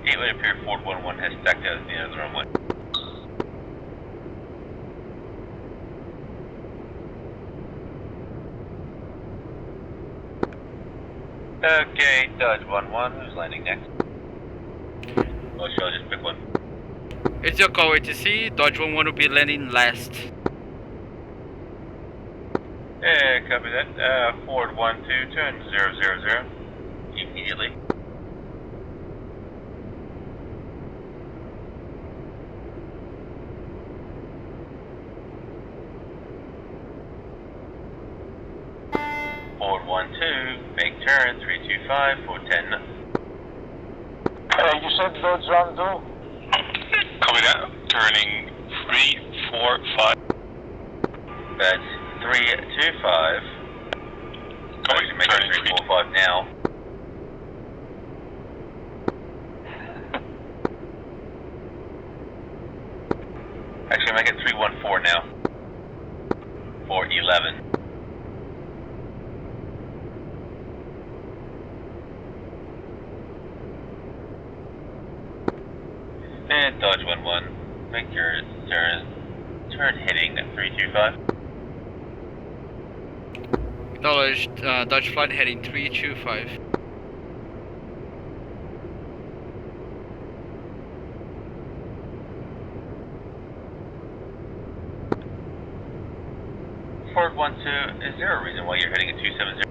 It would appear Fort 11 has stacked out at the end of the runway. Okay, Dodge 11, who's landing next? Or shall I just pick one? It's your call, ATC. Dodge 11 will be landing last. Yeah, copy that. Fort 12, turn 000. Immediately. Fort 12, make turn 325 for 10. You said Dodge 12? Copy that. Turning 345. That's 325. Copy. Make it Turning 345 now. Actually, make it 314 now. For 11. And Dodge 11, make your turn heading 325. Acknowledged, Dodge Flight heading 325. Ford 12, is there a reason why you're heading at 270?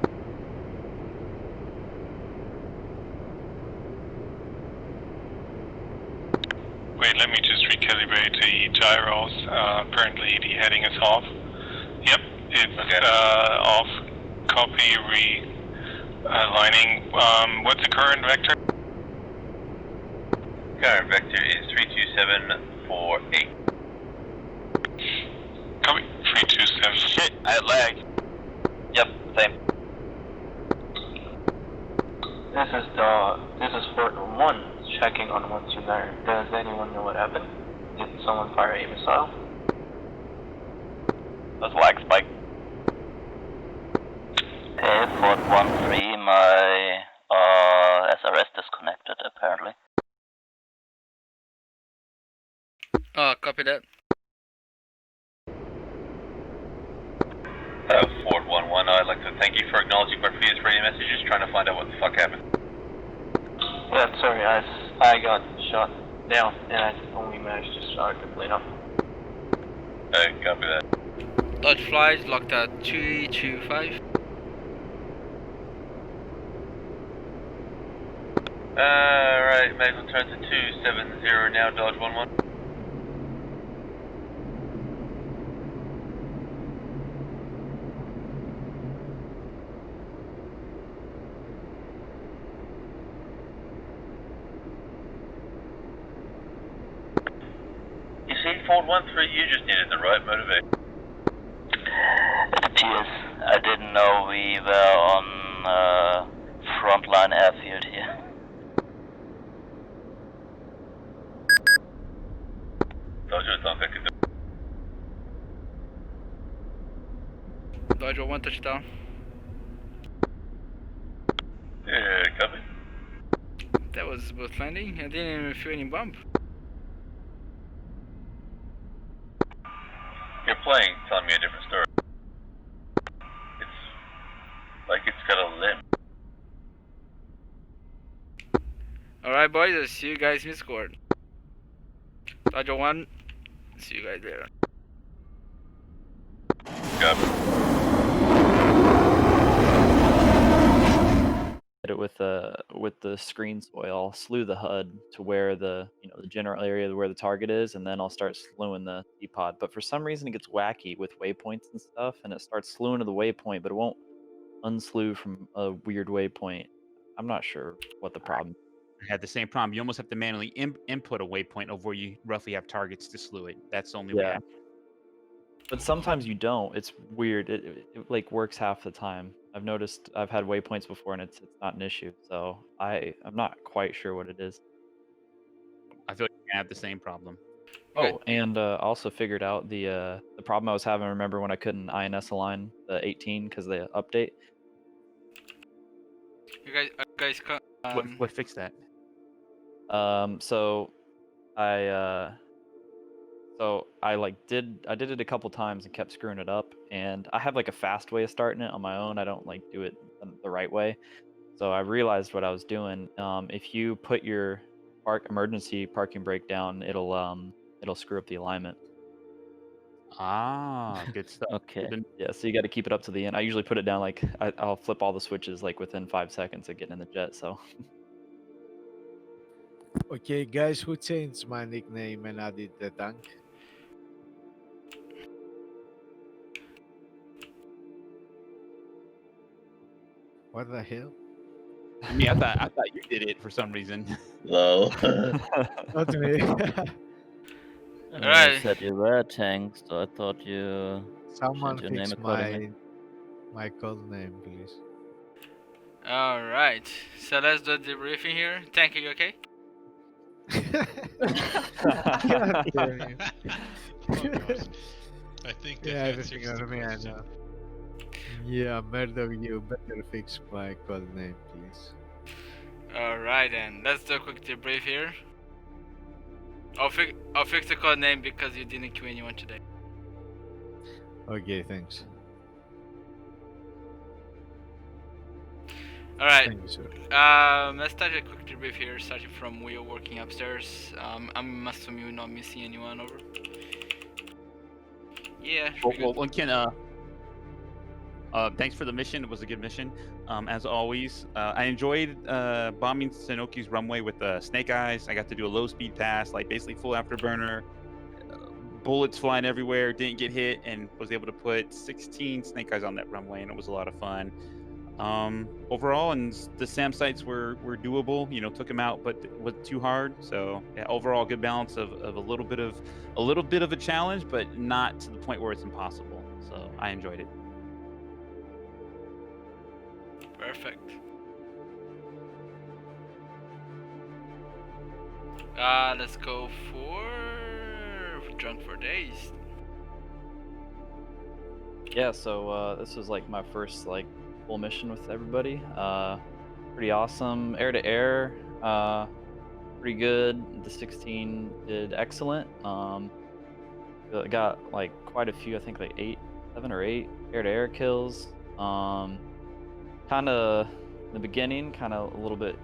Wait, let me just recalibrate the gyros. Apparently the heading is off. Yep, it's off. Copy, realigning. What's the current vector? Current vector is 32748. Copy, 327. Shit, I lagged. Yep, same. This is Fort 1 checking on 129. Does anyone know what happened? Did someone fire a missile? That's lag spike. Okay, Fort 1-3, my SRS disconnected apparently. Copy that. Ford 11, I'd like to thank you for acknowledging my previous radio messages, trying to find out what the fuck happened. Yeah, sorry, I got shot down and I only managed to start the plane up. Copy that. Dodge Flight locked at 325. Alright, medical turn to 270 now, Dodge 11. You see, Ford 13, you just needed the right motivation. It appears. I didn't know we were on frontline airfield here. Dodger, sounds like it's Dodge 1 touchdown. yeah, copy. That was smooth landing. I didn't even feel any bump. Your plane telling me a different story. It's like it's got a limb. Alright, boys, I'll see you guys in Discord. Dodger 1, see you guys later. Copy. Hit it with the screen soil. I'll slew the HUD to where the the general area where the target is, and then I'll start slewing the D-pod. But for some reason it gets wacky with waypoints and stuff, and it starts slewing to the waypoint, but it won't unslew from a weird waypoint. I'm not sure what the problem. I had the same problem. You almost have to manually input a waypoint of where you roughly have targets to slew it. That's the only way. Yeah. But sometimes you don't. It's weird. It like works half the time. I've noticed I've had waypoints before and it's not an issue. So I'm not quite sure what it is. I feel like you're gonna have the same problem. Oh, and I also figured out the problem I was having. Remember when I couldn't INS align the 18 because of the update? You guys What fixed that? So I did it a couple times and kept screwing it up, and I have like a fast way of starting it on my own. I don't like do it the right way. So I realized what I was doing. If you put your emergency parking brake down, it'll screw up the alignment. Ah, good stuff. Okay. Yeah, so you got to keep it up to the end. I usually put it down like I'll flip all the switches like within 5 seconds of getting in the jet. So Okay, guys, who changed my nickname and added the tank? What the hell? I mean, I thought you did it for some reason. Hello. Not me. You said you were a tank, so I thought you Someone changed your name fix accordingly. my code name, please. Alright, so let's do the debriefing here. Tank, are you okay? God damn you. Of course. I think that Yeah, answers everything the on me, I question. know. Yeah, Murdoch, you better fix my code name, please. Alright then, let's do a quick debrief here. I'll fix the code name because you didn't kill anyone today. Okay, thanks. All right. Thank you, sir. Let's start a quick debrief here, starting from Will working upstairs. I'm assuming you're not missing anyone. Over. Yeah. Well, Ken, thanks for the mission. It was a good mission. As always, I enjoyed bombing Sanoki's runway with Snake Eyes. I got to do a low-speed pass, like basically full afterburner. Bullets flying everywhere, didn't get hit, and was able to put 16 Snake Eyes on that runway, and it was a lot of fun. Overall, and the SAM sites were doable. You know, took them out, but it wasn't too hard. So yeah, overall, good balance of a little bit of a challenge, but not to the point where it's impossible. So I enjoyed it. Perfect. Let's go for Drunk for Days. Yeah, so this was like my first like full mission with everybody. Pretty awesome. Air to air, pretty good. The 16 did excellent. Got like quite a few, I think like 7 or 8 air to air kills. Kind of in the beginning, kind of a little bit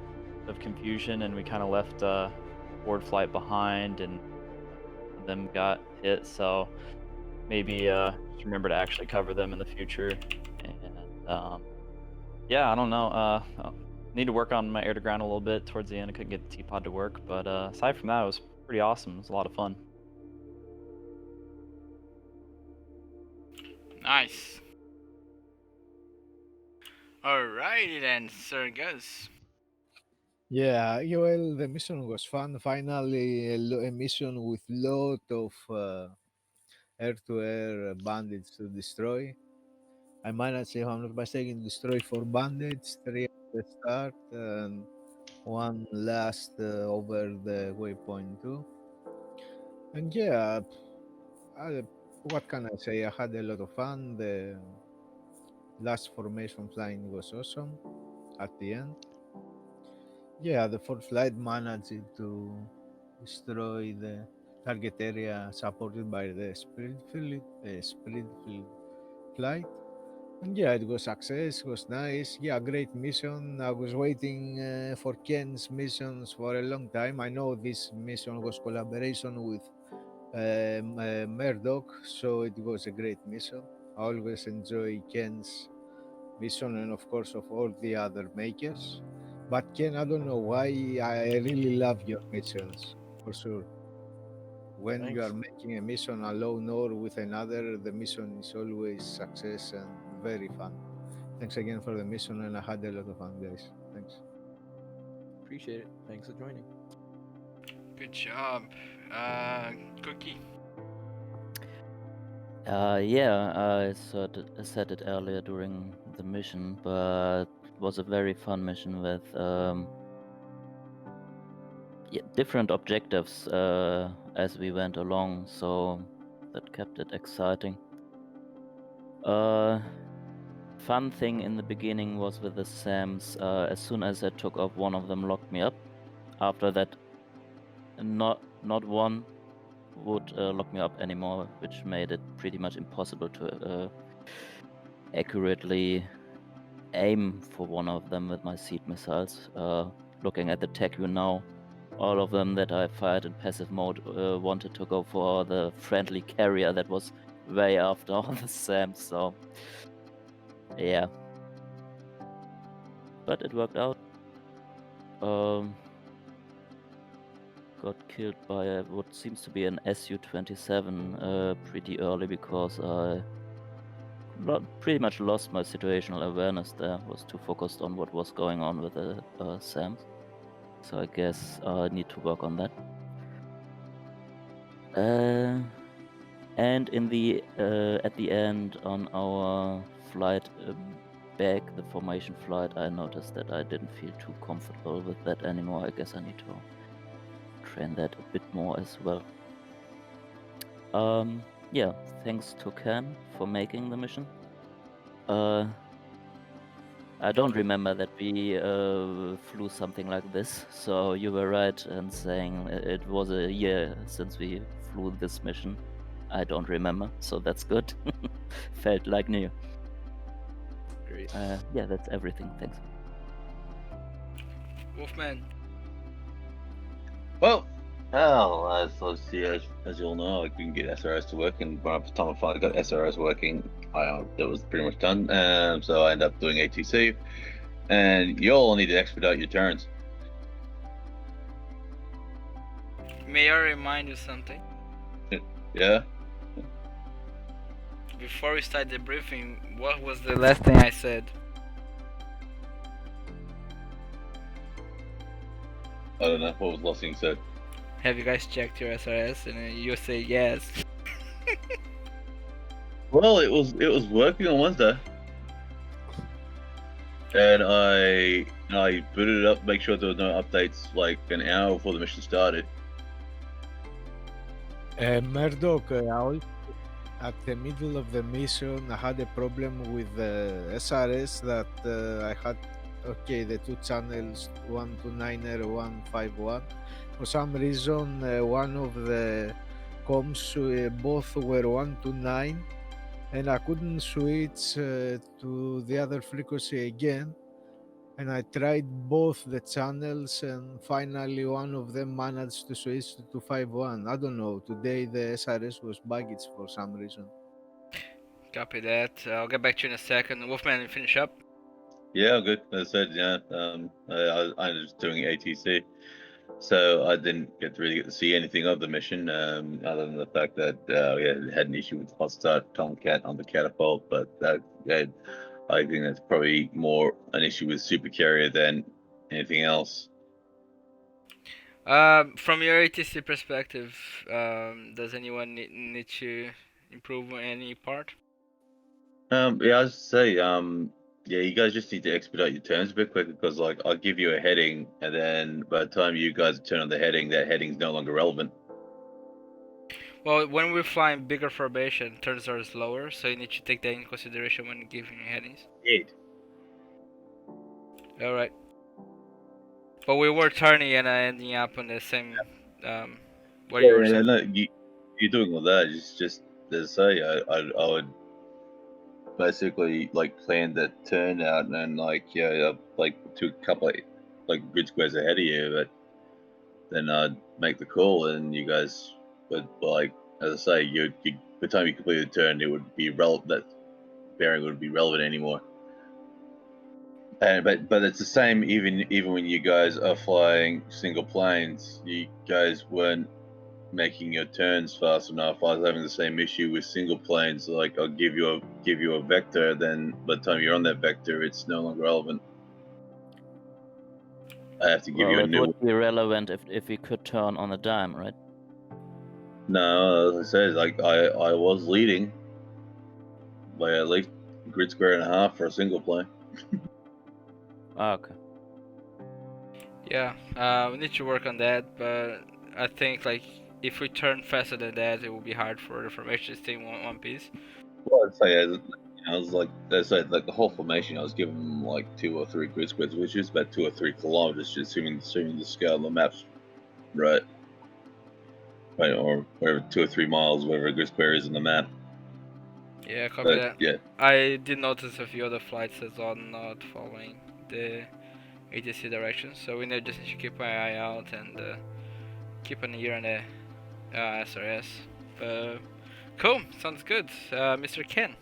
of confusion, and we kind of left board flight behind, and them got hit. So maybe just remember to actually cover them in the future. And yeah, I don't know. Need to work on my air to ground a little bit towards the end. I couldn't get the T-pod to work, but aside from that, it was pretty awesome. It was a lot of fun. Nice. Alrighty then, Sir Gus. Yeah, well, the mission was fun. Finally, a mission with lot of air-to-air bandits to destroy. I managed, if I'm not mistaken, to destroy 4 bandits, 3 at the start, and 1 last over the waypoint 2. And yeah, what can I say? I had a lot of fun. The last formation flying was awesome at the end. Yeah, the fourth flight managed to destroy the target area supported by the Springfield Flight. And yeah, it was success, it was nice. Yeah, great mission. I was waiting for Ken's missions for a long time. I know this mission was collaboration with Murdoch, so it was a great mission. I always enjoy Ken's mission and of course of all the other makers. But Ken, I don't know why, I really love your missions, for sure. When you are Thanks. making a mission alone or with another, the mission is always success and very fun. Thanks again for the mission, and I had a lot of fun, guys. Thanks. Appreciate it. Thanks for joining. Good job. Cookie. Yeah, I said it earlier during the mission, but it was a very fun mission with different objectives as we went along, so that kept it exciting. Fun thing in the beginning was with the SAMs. As soon as I took off, one of them locked me up. After that, not one would lock me up anymore, which made it pretty much impossible to accurately aim for one of them with my seed missiles. Looking at the tech view now, all of them that I fired in passive mode wanted to go for the friendly carrier that was way after all the SAMs, so yeah. But it worked out. Got killed by what seems to be an Su-27 pretty early because I pretty much lost my situational awareness there. Was too focused on what was going on with the SAMs. So I guess I need to work on that. And in the at the end on our flight back, the formation flight, I noticed that I didn't feel too comfortable with that anymore. I guess I need to train that a bit more as well. Yeah, thanks to Ken for making the mission. I don't remember that we flew something like this. So you were right in saying it was a year since we flew this mission. I don't remember, so that's good. Felt like new. Great. Yeah, that's everything. Thanks. Wolfman. Well, as you all know, I couldn't get SRS to work, and by the time I finally got SRS working, that was pretty much done. So I ended up doing ATC, and you all need to expedite your turns. May I remind you something? Yeah. Before we start the briefing, what was the last thing I said? I don't know what was the last thing you said. Have you guys checked your SRS? And then you say yes. Well, it was working on Wednesday, and I booted it up, make sure there were no updates like an hour before the mission started. Murdoch, at the middle of the mission, I had a problem with the SRS that I had, the two channels, 129er, 151. For some reason, one of the comms, both were 129, and I couldn't switch to the other frequency again. And I tried both the channels, and finally one of them managed to switch to 251. I don't know, today the SRS was baggage for some reason. Copy that. I'll get back to you in a second. Wolfman, finish up. Yeah, good. As I said, yeah, I was doing ATC, so I didn't really get to see anything of the mission, other than the fact that it had an issue with hot start Tomcat on the catapult, but I think that's probably more an issue with Supercarrier than anything else. From your ATC perspective, does anyone need to improve any part? Yeah, I was say, you guys just need to expedite your turns a bit quicker, because like I'll give you a heading, and then by the time you guys turn on the heading, that heading's no longer relevant. Well, when we're flying bigger formation, turns are slower, so you need to take that in consideration when giving your headings. Yeah. Alright. But we were turning and ending up on the same. What you were saying? No, you're doing all that. It's just as I say, I would basically like plan that turn out, and like to a couple of like grid squares ahead of you, but then I'd make the call, and you guys would, like, as I say, you by the time you complete the turn, it would be relevant. That bearing wouldn't be relevant anymore. And but it's the same even when you guys are flying single planes. You guys weren't making your turns fast enough. I was having the same issue with single planes. Like I'll give you a vector, then by the time you're on that vector, it's no longer relevant. I have to give you a new. It would be relevant if we could turn on a dime, right? No, as I said, like I was leading by at least a grid square and a half for a single plane. Okay. Yeah, we need to work on that, but I think like if we turn faster than that, it will be hard for the formation to stay in one piece. Well, I'd say I was like, as I said, like the whole formation, I was giving them like 2 or 3 grid squares, which is about 2 or 3 kilometers, just assuming the scale on the maps, right, or whatever 2 or 3 miles, whatever a grid square is in the map. Yeah, copy that. Yeah. I did notice a few other flights as well not following the ATC directions, so we just need to keep an eye out and keep an ear on the SRS. Cool, sounds good. Mr. Ken.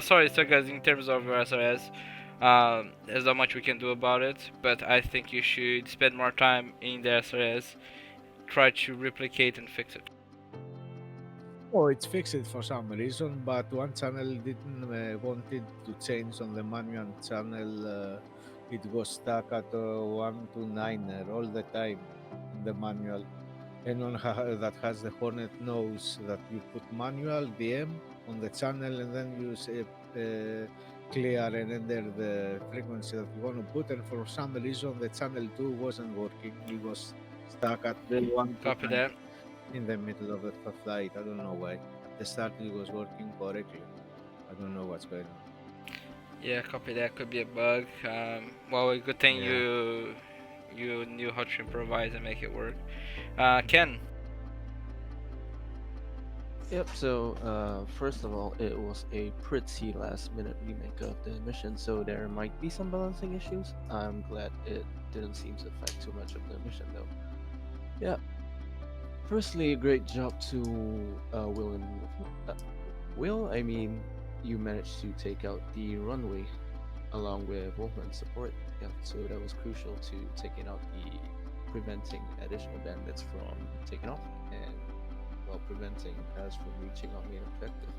Sorry, so guys, in terms of SRS, there's not much we can do about it, but I think you should spend more time in the SRS, try to replicate and fix it. Oh, it's fixed for some reason, but one channel didn't wanted to change on the manual channel. It was stuck at 129er all the time in the manual. Anyone that has the Hornet knows that you put manual DM on the channel, and then you say, clear and enter the frequency that you want to put, and for some reason the channel 2 wasn't working. It was stuck at the 129. Copy that. In the middle of the flight. I don't know why. At the start it was working correctly. I don't know what's going on. Yeah, copy that. Could be a bug. Well, a good thing Yeah. you knew how to improvise and make it work. Ken. Yep, so first of all, it was a pretty last minute remake of the mission, so there might be some balancing issues. I'm glad it didn't seem to affect too much of the mission though. Yeah, firstly, great job to Will and Will. I mean, you managed to take out the runway along with Wolfman's support. Yeah, so that was crucial to taking out the preventing additional bandits from taking off and while preventing us from reaching our main objective.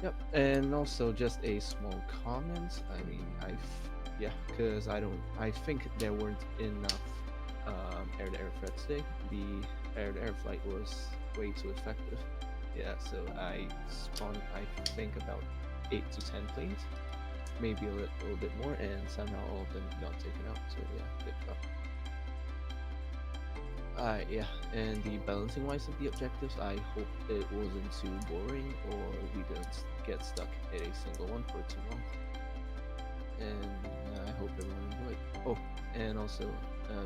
Yep, and also just a small comment. I mean, because I think there weren't enough air-to-air threats today. The air-to-air flight was way too effective. Yeah, so I spawned, I think, about 8 to 10 planes, maybe a little bit more, and somehow all of them got taken out. So yeah, good job. Yeah, and the balancing wise of the objectives, I hope it wasn't too boring or we didn't get stuck at a single one for too long. And I hope everyone enjoyed. Oh, and also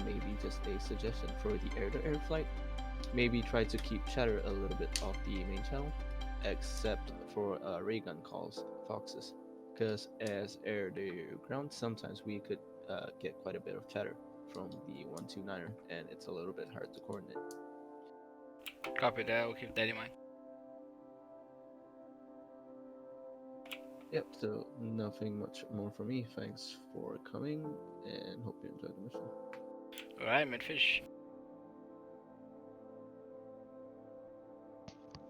maybe just a suggestion for the air-to-air flight. Maybe try to keep chatter a little bit off the main channel, except for ray gun calls, foxes, because as air-to-ground, sometimes we could get quite a bit of chatter from the 129er, and it's a little bit hard to coordinate. Copy that. We'll keep that in mind. Yep, so nothing much more from me. Thanks for coming, and hope you enjoyed the mission. Alright, Midfish.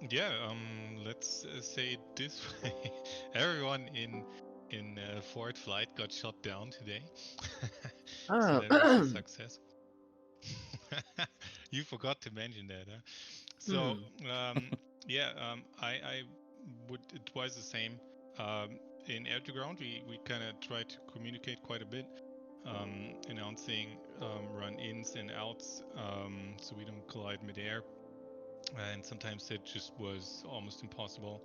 Yeah, let's say it this way. Everyone in Ford Flight got shot down today. So that was a success. You forgot to mention that, huh? So, I would advise the same. In air to ground, we kind of try to communicate quite a bit, announcing run-ins and outs, so we don't collide midair. And sometimes it just was almost impossible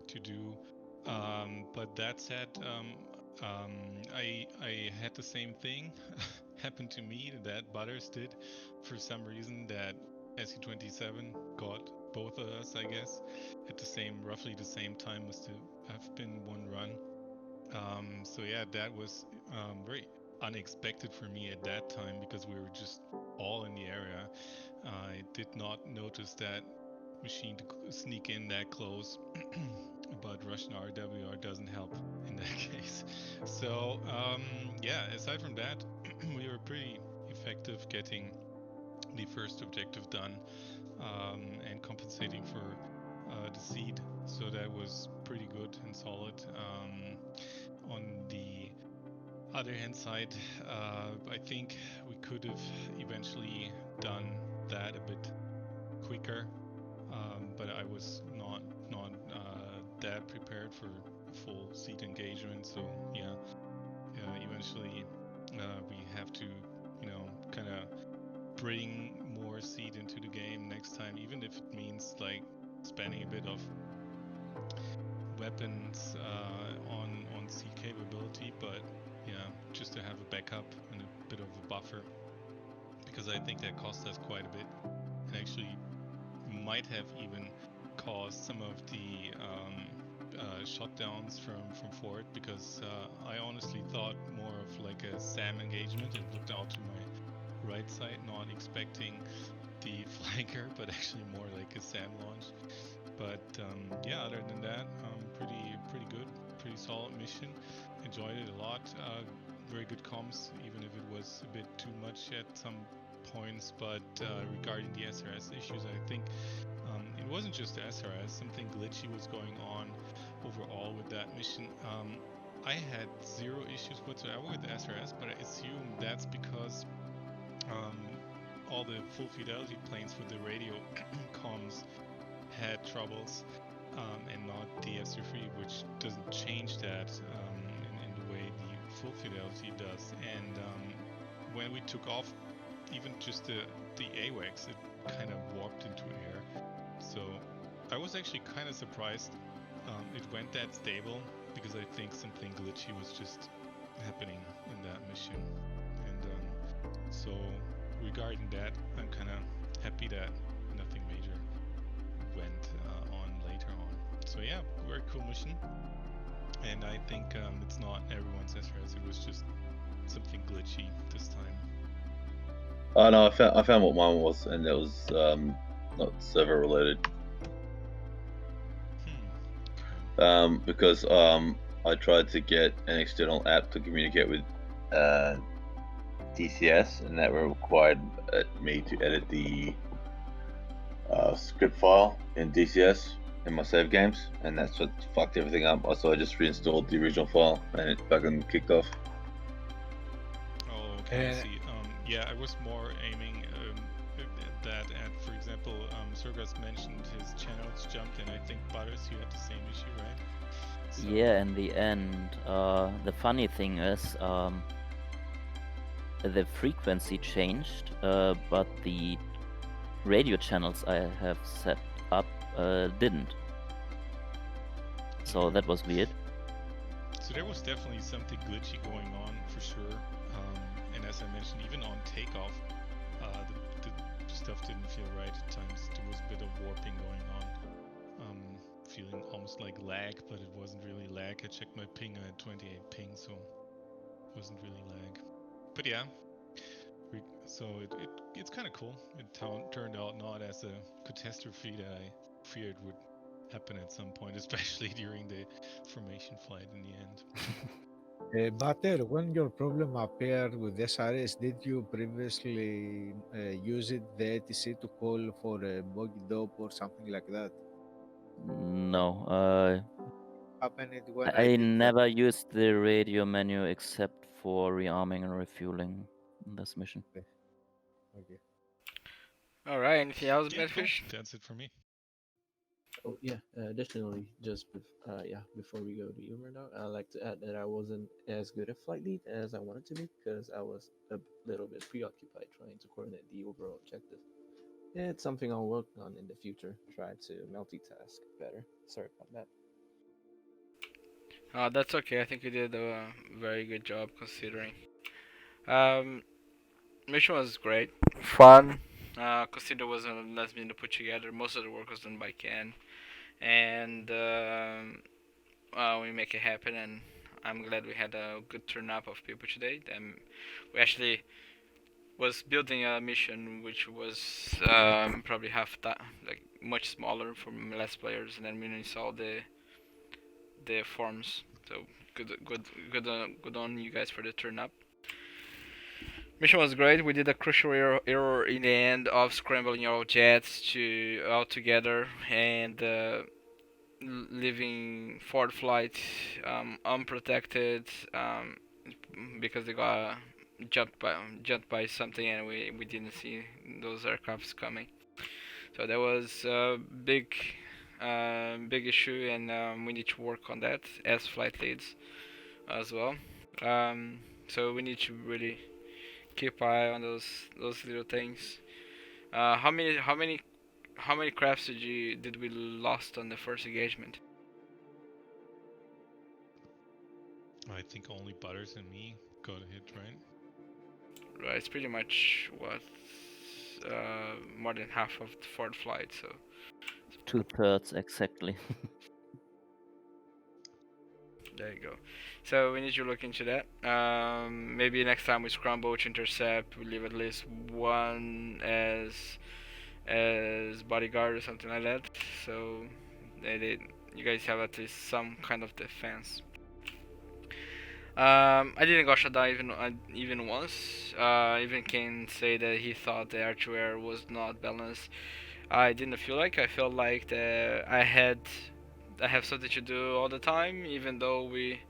to do. But that said, I had the same thing happen to me that Butters did for some reason. That SE27 got both of us, I guess, at roughly the same time. Must have been one run. So yeah, that was very unexpected for me at that time because we were just all in the area. I did not notice that machine to sneak in that close, but Russian RWR doesn't help in that case. So yeah, aside from that, we were pretty effective getting the first objective done and compensating for the seed. So that was pretty good and solid. On the other hand side, I think we could have eventually done that a bit quicker, but I was not that prepared for full seat engagement. So yeah, eventually we have to, kind of bring more seat into the game next time, even if it means like spending a bit of weapons on seat capability, but yeah, just to have a backup and a bit of a buffer, because I think that cost us quite a bit, and actually might have even caused some of the shutdowns from Ford, because I honestly thought more of like a SAM engagement and looked out to my right side, not expecting the flanker, but actually more like a SAM launch. But yeah, other than that, pretty good, pretty solid mission. Enjoyed it a lot. Very good comms, even if it was a bit too much at some points. But regarding the SRS issues, I think it wasn't just the SRS. Something glitchy was going on overall with that mission. I had zero issues whatsoever with the SRS, but I assume that's because all the full fidelity planes with the radio comms had troubles, and not the SU3, which doesn't change that in the way the full fidelity does. And when we took off, even just the AWACS, it kind of warped into air. So I was actually kind of surprised it went that stable, because I think something glitchy was just happening in that mission. And so regarding that, I'm kind of happy that nothing major went on later on. So yeah, very cool mission. And I think it's not everyone's SRS, it was just something glitchy this time. Oh no, I found what mine was, and it was not server related. Because I tried to get an external app to communicate with DCS, and that required me to edit the script file in DCS in my save games, and that's what fucked everything up. So I just reinstalled the original file, and it fucking kicked off. Oh, okay, I see. Yeah, I was more aiming that at, for example, Sergas mentioned his channels jumped, and I think Butters, you had the same issue, right? So... Yeah, in the end, the funny thing is, the frequency changed, but the radio channels I have set up didn't. So that was weird. So there was definitely something glitchy going on for sure. And as I mentioned, even on takeoff, the stuff didn't feel right at times. There was a bit of warping going on. Feeling almost like lag, but it wasn't really lag. I checked my ping and I had 28 ping, so it wasn't really lag. But yeah, so it's kind of cool. It turned out not as a catastrophe that I feared would happen at some point, especially during the formation flight in the end. Butter, when your problem appeared with SRS, did you previously use it, the ATC, to call for a bogey dope or something like that? No, Happened it when I did never used the radio menu except for rearming and refueling in this mission. Okay. All right. Anything else, Yeah, cool. Bedfish? That's it for me. Oh yeah. Additionally, before we go to humor now, I'd like to add that I wasn't as good at flight lead as I wanted to be because I was a little bit preoccupied trying to coordinate the overall objective. It's something I'll work on in the future. Try to multitask better. Sorry about that. That's okay. I think you did a very good job considering. Mission was great, fun. Consider was a last minute to put together. Most of the work was done by Ken, and we make it happen. And I'm glad we had a good turnout of people today. We actually was building a mission which was probably like much smaller for less players, and then we installed the forms. So good on you guys for the turn up. Mission was great. We did a crucial error in the end of scrambling our jets all together and leaving Ford Flight unprotected because they got jumped by something, and we didn't see those aircrafts coming. So that was a big issue, and we need to work on that as flight leads as well. So we need to really keep eye on those little things. How many crafts did we lost on the first engagement? I think only Butters and me got a hit, right? Right, it's pretty much what more than half of the Ford Flight, so 2/3 exactly. there you go. So we need to look into that. Maybe next time we scramble to intercept, we leave at least one as bodyguard or something like that. So you guys have at least some kind of defense. I didn't go shut down even once. Even Kane say that he thought the air-to-air was not balanced. I didn't feel like. I felt like that I have something to do all the time, even though we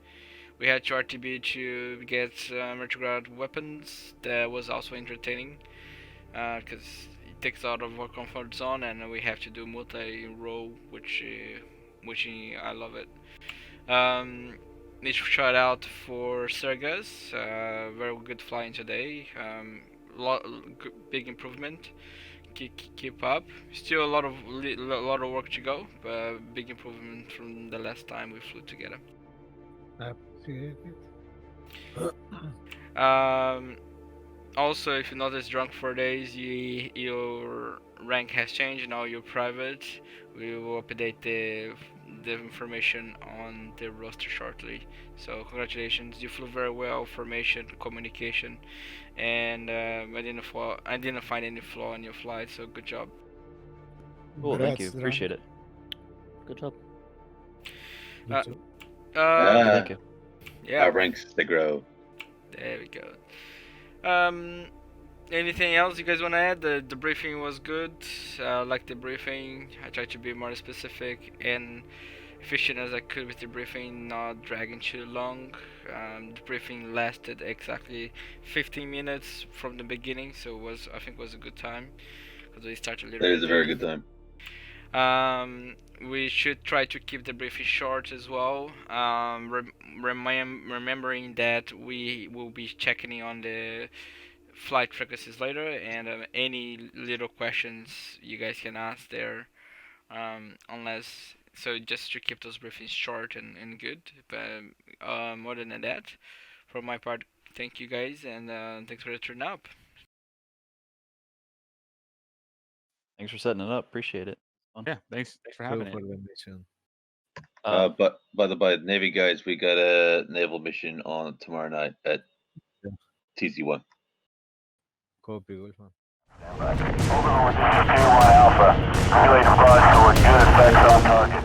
had to RTB to get retrograde weapons. That was also entertaining because it takes out of our comfort zone, and we have to do multi-row, which I love it. Need to shout out for Sergas. Very good flying today. Big improvement. Keep up. Still a lot of work to go, but big improvement from the last time we flew together. I appreciate it. Also, if you notice, drunk for days, your rank has changed. Now you're private. We will update the information on the roster shortly. So congratulations, you flew very well. Formation, communication, and I didn't find any flaw in your flight. So good job. Cool, thank you. Congrats, Appreciate it. Good job. Good job. Thank you. Yeah. Our ranks they grow. There we go. Anything else you guys want to add? The briefing was good. Like the briefing, I tried to be more specific and efficient as I could with the briefing, not dragging too long. The briefing lasted exactly 15 minutes from the beginning, so I think it was a good time because we started a little It bit. is a very good time. We should try to keep the briefing short as well. Remembering that we will be checking on the flight frequencies later, and any little questions you guys can ask there, so just to keep those briefings short and good. But more than that, from my part, thank you guys, and thanks for the turn up. Thanks for setting it up. Appreciate it. Fun. Yeah, thanks for Go having it. for the mission. But by the by, Navy guys, we got a naval mission on tomorrow night at TC1. Copy, Wolfman. Overlord, this is K1 Alpha. Simulator flight for good effects on target.